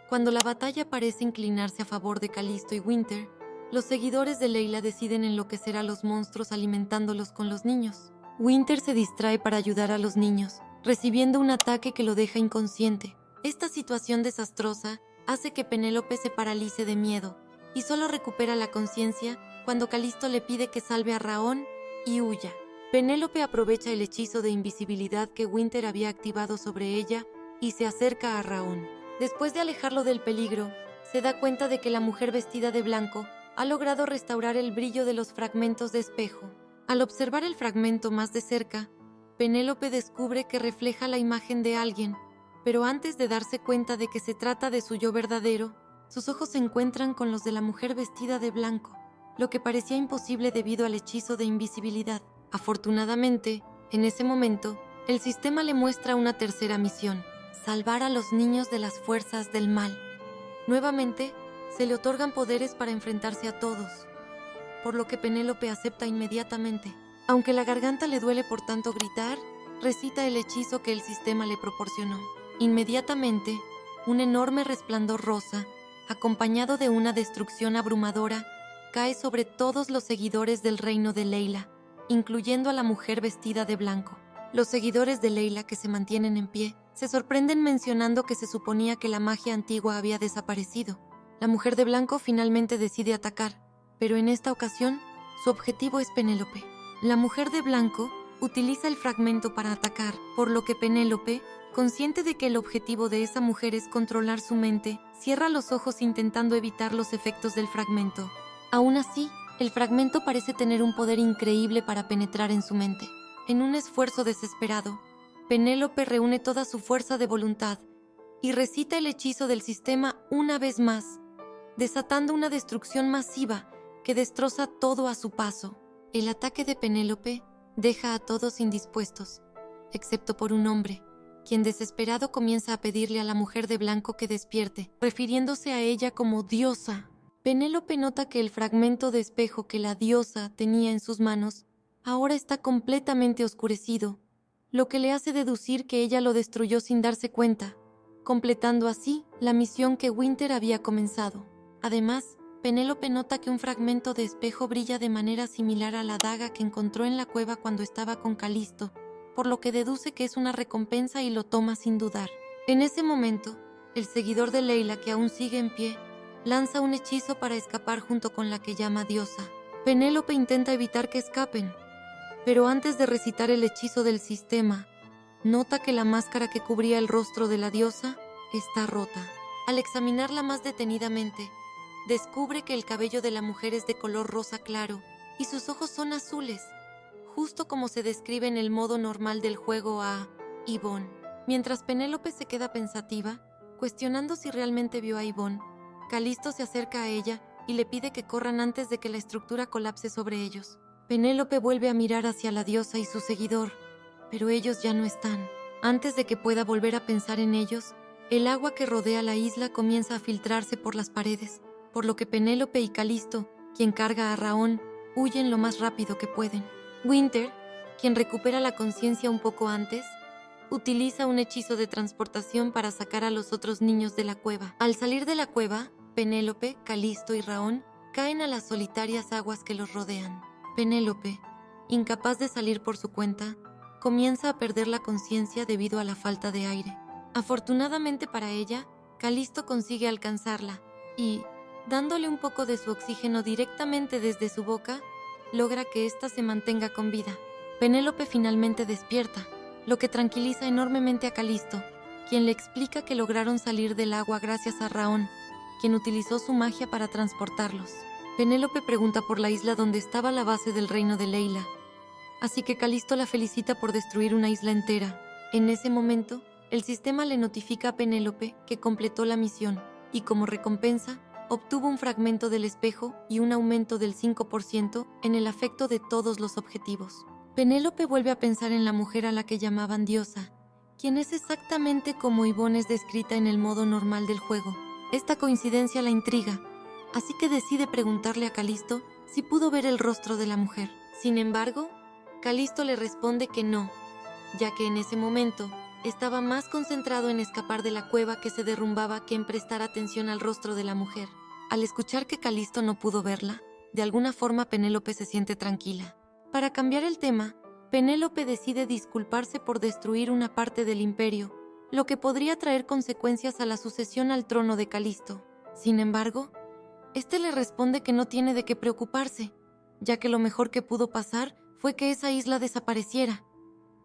Cuando la batalla parece inclinarse a favor de Calisto y Winter, los seguidores de Layla deciden enloquecer a los monstruos alimentándolos con los niños. Winter se distrae para ayudar a los niños, recibiendo un ataque que lo deja inconsciente. Esta situación desastrosa hace que Penélope se paralice de miedo y solo recupera la conciencia cuando Calisto le pide que salve a Raón y huya. Penélope aprovecha el hechizo de invisibilidad que Winter había activado sobre ella y se acerca a Raón. Después de alejarlo del peligro, se da cuenta de que la mujer vestida de blanco ha logrado restaurar el brillo de los fragmentos de espejo. Al observar el fragmento más de cerca, Penélope descubre que refleja la imagen de alguien, pero antes de darse cuenta de que se trata de su yo verdadero, sus ojos se encuentran con los de la mujer vestida de blanco, lo que parecía imposible debido al hechizo de invisibilidad. Afortunadamente, en ese momento, el sistema le muestra una tercera misión: salvar a los niños de las fuerzas del mal. Nuevamente, se le otorgan poderes para enfrentarse a todos, por lo que Penélope acepta inmediatamente. Aunque la garganta le duele por tanto gritar, recita el hechizo que el sistema le proporcionó. Inmediatamente, un enorme resplandor rosa, acompañado de una destrucción abrumadora, cae sobre todos los seguidores del reino de Layla, incluyendo a la mujer vestida de blanco. Los seguidores de Layla, que se mantienen en pie, se sorprenden mencionando que se suponía que la magia antigua había desaparecido. La mujer de blanco finalmente decide atacar, pero en esta ocasión, su objetivo es Penélope. La mujer de blanco utiliza el fragmento para atacar, por lo que Penélope, consciente de que el objetivo de esa mujer es controlar su mente, cierra los ojos intentando evitar los efectos del fragmento. Aún así, el fragmento parece tener un poder increíble para penetrar en su mente. En un esfuerzo desesperado, Penélope reúne toda su fuerza de voluntad y recita el hechizo del sistema una vez más, desatando una destrucción masiva que destroza todo a su paso. El ataque de Penélope deja a todos indispuestos, excepto por un hombre, quien desesperado comienza a pedirle a la mujer de blanco que despierte, refiriéndose a ella como diosa. Penélope nota que el fragmento de espejo que la diosa tenía en sus manos ahora está completamente oscurecido, lo que le hace deducir que ella lo destruyó sin darse cuenta, completando así la misión que Winter había comenzado. Además, Penélope nota que un fragmento de espejo brilla de manera similar a la daga que encontró en la cueva cuando estaba con Calisto, por lo que deduce que es una recompensa y lo toma sin dudar. En ese momento, el seguidor de Layla, que aún sigue en pie, lanza un hechizo para escapar junto con la que llama diosa. Penélope intenta evitar que escapen, pero antes de recitar el hechizo del sistema, nota que la máscara que cubría el rostro de la diosa está rota. Al examinarla más detenidamente, descubre que el cabello de la mujer es de color rosa claro y sus ojos son azules, justo como se describe en el modo normal del juego a Yvonne. Mientras Penélope se queda pensativa, cuestionando si realmente vio a Yvonne, Calisto se acerca a ella y le pide que corran antes de que la estructura colapse sobre ellos. Penélope vuelve a mirar hacia la diosa y su seguidor, pero ellos ya no están. Antes de que pueda volver a pensar en ellos, el agua que rodea la isla comienza a filtrarse por las paredes, por lo que Penélope y Calisto, quien carga a Raón, huyen lo más rápido que pueden. Winter, quien recupera la conciencia un poco antes, utiliza un hechizo de transportación para sacar a los otros niños de la cueva. Al salir de la cueva, Penélope, Calisto y Raón caen a las solitarias aguas que los rodean. Penélope, incapaz de salir por su cuenta, comienza a perder la conciencia debido a la falta de aire. Afortunadamente para ella, Calisto consigue alcanzarla y, dándole un poco de su oxígeno directamente desde su boca, logra que ésta se mantenga con vida. Penélope finalmente despierta, lo que tranquiliza enormemente a Calisto, quien le explica que lograron salir del agua gracias a Raón, quien utilizó su magia para transportarlos. Penélope pregunta por la isla donde estaba la base del reino de Leila, así que Calisto la felicita por destruir una isla entera. En ese momento, el sistema le notifica a Penélope que completó la misión y como recompensa, obtuvo un fragmento del espejo y un aumento del 5% en el afecto de todos los objetivos. Penélope vuelve a pensar en la mujer a la que llamaban diosa, quien es exactamente como Yvonne es descrita en el modo normal del juego. Esta coincidencia la intriga, así que decide preguntarle a Calisto si pudo ver el rostro de la mujer. Sin embargo, Calisto le responde que no, ya que en ese momento estaba más concentrado en escapar de la cueva que se derrumbaba que en prestar atención al rostro de la mujer. Al escuchar que Calisto no pudo verla, de alguna forma Penélope se siente tranquila. Para cambiar el tema, Penélope decide disculparse por destruir una parte del imperio, lo que podría traer consecuencias a la sucesión al trono de Calisto. Sin embargo, este le responde que no tiene de qué preocuparse, ya que lo mejor que pudo pasar fue que esa isla desapareciera,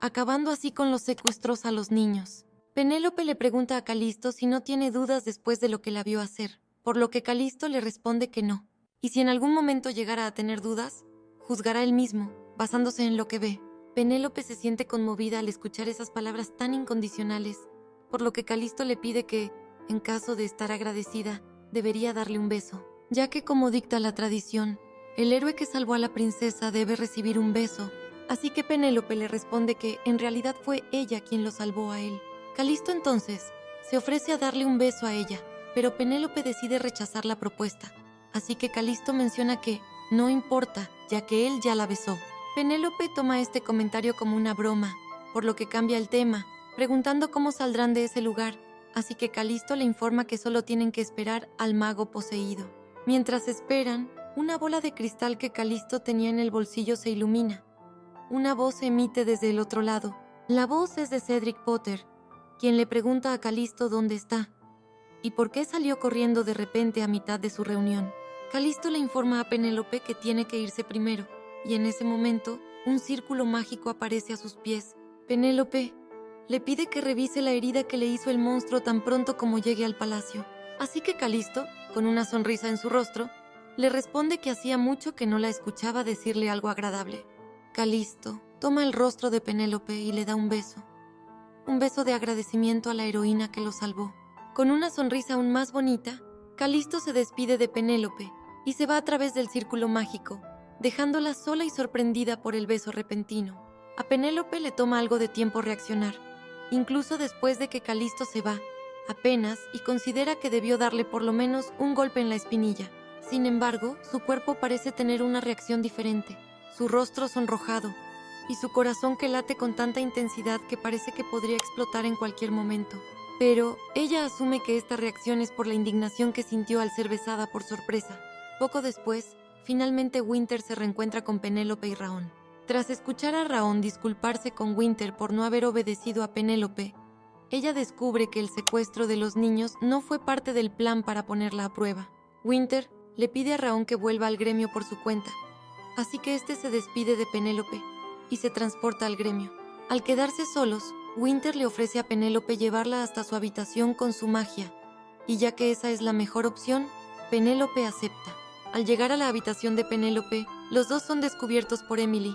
acabando así con los secuestros a los niños. Penélope le pregunta a Calisto si no tiene dudas después de lo que la vio hacer, por lo que Calisto le responde que no, y si en algún momento llegara a tener dudas, juzgará él mismo, basándose en lo que ve. Penélope se siente conmovida al escuchar esas palabras tan incondicionales, por lo que Calisto le pide que, en caso de estar agradecida, debería darle un beso, ya que como dicta la tradición, el héroe que salvó a la princesa debe recibir un beso. Así que Penélope le responde que en realidad fue ella quien lo salvó a él. Calisto entonces se ofrece a darle un beso a ella, pero Penélope decide rechazar la propuesta. Así que Calisto menciona que no importa, ya que él ya la besó. Penélope toma este comentario como una broma, por lo que cambia el tema, preguntando cómo saldrán de ese lugar. Así que Calisto le informa que solo tienen que esperar al mago poseído. Mientras esperan, una bola de cristal que Calisto tenía en el bolsillo se ilumina. Una voz se emite desde el otro lado. La voz es de Cedric Potter, quien le pregunta a Calisto dónde está y por qué salió corriendo de repente a mitad de su reunión. Calisto le informa a Penélope que tiene que irse primero, y en ese momento, un círculo mágico aparece a sus pies. Penélope le pide que revise la herida que le hizo el monstruo tan pronto como llegue al palacio. Así que Calisto, con una sonrisa en su rostro, le responde que hacía mucho que no la escuchaba decirle algo agradable. Calisto toma el rostro de Penélope y le da un beso de agradecimiento a la heroína que lo salvó. Con una sonrisa aún más bonita, Calisto se despide de Penélope y se va a través del círculo mágico, dejándola sola y sorprendida por el beso repentino. A Penélope le toma algo de tiempo reaccionar, incluso después de que Calisto se va, apenas, y considera que debió darle por lo menos un golpe en la espinilla. Sin embargo, su cuerpo parece tener una reacción diferente. Su rostro sonrojado y su corazón que late con tanta intensidad que parece que podría explotar en cualquier momento. Pero ella asume que esta reacción es por la indignación que sintió al ser besada por sorpresa. Poco después, finalmente Winter se reencuentra con Penélope y Raón. Tras escuchar a Raón disculparse con Winter por no haber obedecido a Penélope, ella descubre que el secuestro de los niños no fue parte del plan para ponerla a prueba. Winter le pide a Raón que vuelva al gremio por su cuenta, así que este se despide de Penélope y se transporta al gremio. Al quedarse solos, Winter le ofrece a Penélope llevarla hasta su habitación con su magia, y ya que esa es la mejor opción, Penélope acepta. Al llegar a la habitación de Penélope, los dos son descubiertos por Emily,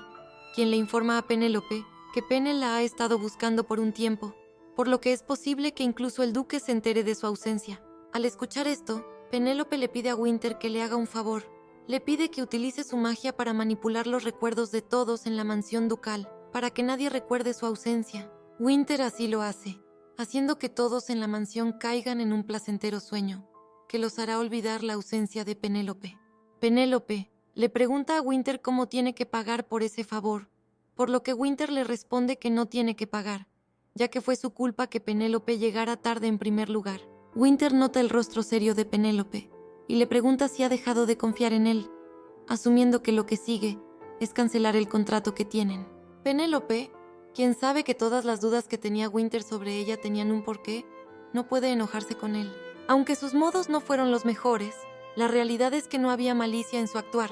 quien le informa a Penélope que Pene la ha estado buscando por un tiempo, por lo que es posible que incluso el duque se entere de su ausencia. Al escuchar esto, Penélope le pide a Winter que le haga un favor. Le pide que utilice su magia para manipular los recuerdos de todos en la mansión ducal, para que nadie recuerde su ausencia. Winter así lo hace, haciendo que todos en la mansión caigan en un placentero sueño, que los hará olvidar la ausencia de Penélope. Penélope le pregunta a Winter cómo tiene que pagar por ese favor, por lo que Winter le responde que no tiene que pagar, ya que fue su culpa que Penélope llegara tarde en primer lugar. Winter nota el rostro serio de Penélope y le pregunta si ha dejado de confiar en él, asumiendo que lo que sigue es cancelar el contrato que tienen. Penélope, Quien sabe que todas las dudas que tenía Winter sobre ella tenían un porqué, no puede enojarse con él. Aunque sus modos no fueron los mejores, la realidad es que no había malicia en su actuar,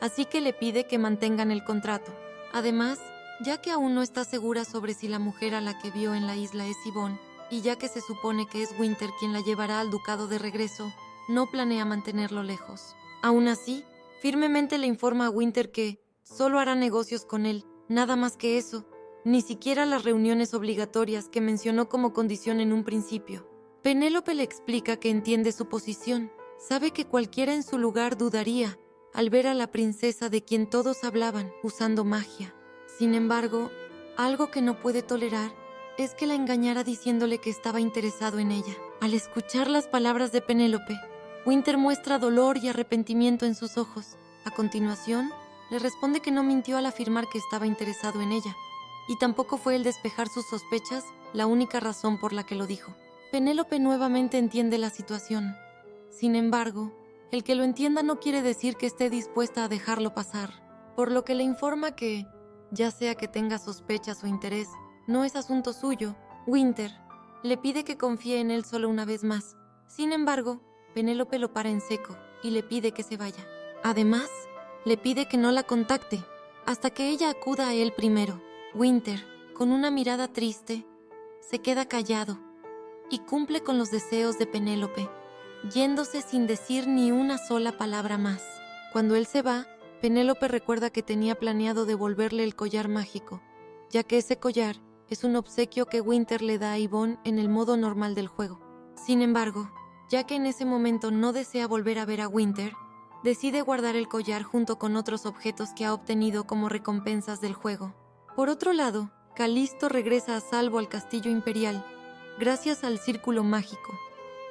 así que le pide que mantengan el contrato. Además, ya que aún no está segura sobre si la mujer a la que vio en la isla es Yvonne, y ya que se supone que es Winter quien la llevará al ducado de regreso, no planea mantenerlo lejos. Aún así, firmemente le informa a Winter que solo hará negocios con él, nada más que eso, ni siquiera las reuniones obligatorias que mencionó como condición en un principio. Penélope le explica que entiende su posición, sabe que cualquiera en su lugar dudaría al ver a la princesa de quien todos hablaban usando magia. Sin embargo, algo que no puede tolerar es que la engañara diciéndole que estaba interesado en ella. Al escuchar las palabras de Penélope, Winter muestra dolor y arrepentimiento en sus ojos. A continuación, le responde que no mintió al afirmar que estaba interesado en ella, y tampoco fue el despejar sus sospechas la única razón por la que lo dijo. Penélope nuevamente entiende la situación. Sin embargo, el que lo entienda no quiere decir que esté dispuesta a dejarlo pasar, por lo que le informa que, ya sea que tenga sospechas o interés, no es asunto suyo. Winter le pide que confíe en él solo una vez más. Sin embargo, Penélope lo para en seco y le pide que se vaya. Además, le pide que no la contacte hasta que ella acuda a él primero. Winter, con una mirada triste, se queda callado y cumple con los deseos de Penélope, yéndose sin decir ni una sola palabra más. Cuando él se va, Penélope recuerda que tenía planeado devolverle el collar mágico, ya que ese collar es un obsequio que Winter le da a Yvonne en el modo normal del juego. Sin embargo, ya que en ese momento no desea volver a ver a Winter, decide guardar el collar junto con otros objetos que ha obtenido como recompensas del juego. Por otro lado, Calisto regresa a salvo al castillo imperial, gracias al círculo mágico.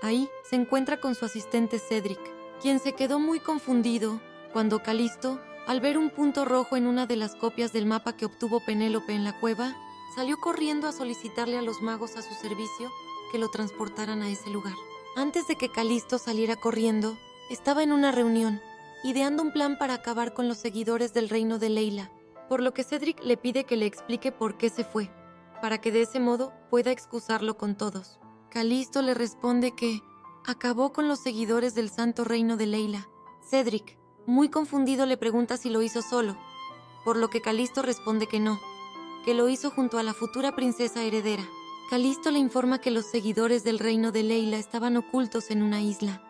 Ahí se encuentra con su asistente Cedric, quien se quedó muy confundido cuando Calisto, al ver un punto rojo en una de las copias del mapa que obtuvo Penélope en la cueva, salió corriendo a solicitarle a los magos a su servicio que lo transportaran a ese lugar. Antes de que Calisto saliera corriendo, estaba en una reunión, ideando un plan para acabar con los seguidores del reino de Leila, por lo que Cedric le pide que le explique por qué se fue, para que de ese modo pueda excusarlo con todos. Calisto le responde que acabó con los seguidores del santo reino de Leila. Cedric, muy confundido, le pregunta si lo hizo solo, por lo que Calisto responde que no, que lo hizo junto a la futura princesa heredera. Calisto le informa que los seguidores del reino de Leila estaban ocultos en una isla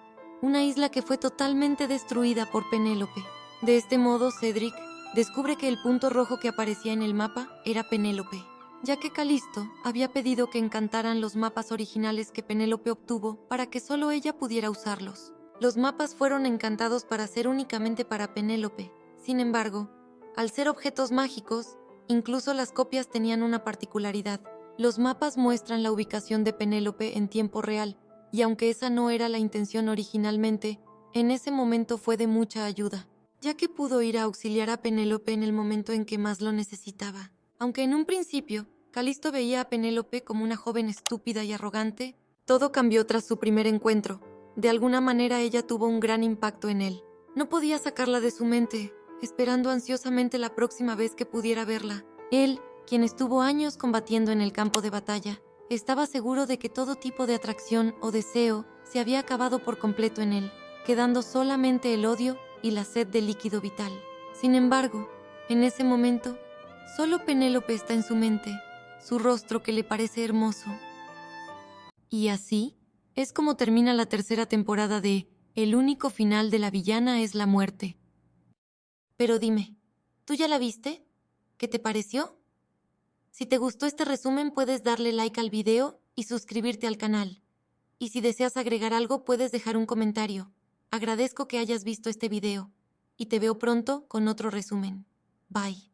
que fue totalmente destruida por Penélope. De este modo, Cedric descubre que el punto rojo que aparecía en el mapa era Penélope, ya que Calisto había pedido que encantaran los mapas originales que Penélope obtuvo para que solo ella pudiera usarlos. Los mapas fueron encantados para ser únicamente para Penélope. Sin embargo, al ser objetos mágicos, incluso las copias tenían una particularidad. Los mapas muestran la ubicación de Penélope en tiempo real, y aunque esa no era la intención originalmente, en ese momento fue de mucha ayuda, ya que pudo ir a auxiliar a Penélope en el momento en que más lo necesitaba. Aunque en un principio, Calisto veía a Penélope como una joven estúpida y arrogante, todo cambió tras su primer encuentro. De alguna manera ella tuvo un gran impacto en él. No podía sacarla de su mente, esperando ansiosamente la próxima vez que pudiera verla. Él, quien estuvo años combatiendo en el campo de batalla, estaba seguro de que todo tipo de atracción o deseo se había acabado por completo en él, quedando solamente el odio y la sed de líquido vital. Sin embargo, en ese momento, solo Penélope está en su mente, su rostro que le parece hermoso. Y así es como termina la tercera temporada de El único final de la villana es la muerte. Pero dime, ¿tú ya la viste? ¿Qué te pareció? Si te gustó este resumen, puedes darle like al video y suscribirte al canal. Y si deseas agregar algo, puedes dejar un comentario. Agradezco que hayas visto este video y te veo pronto con otro resumen. Bye.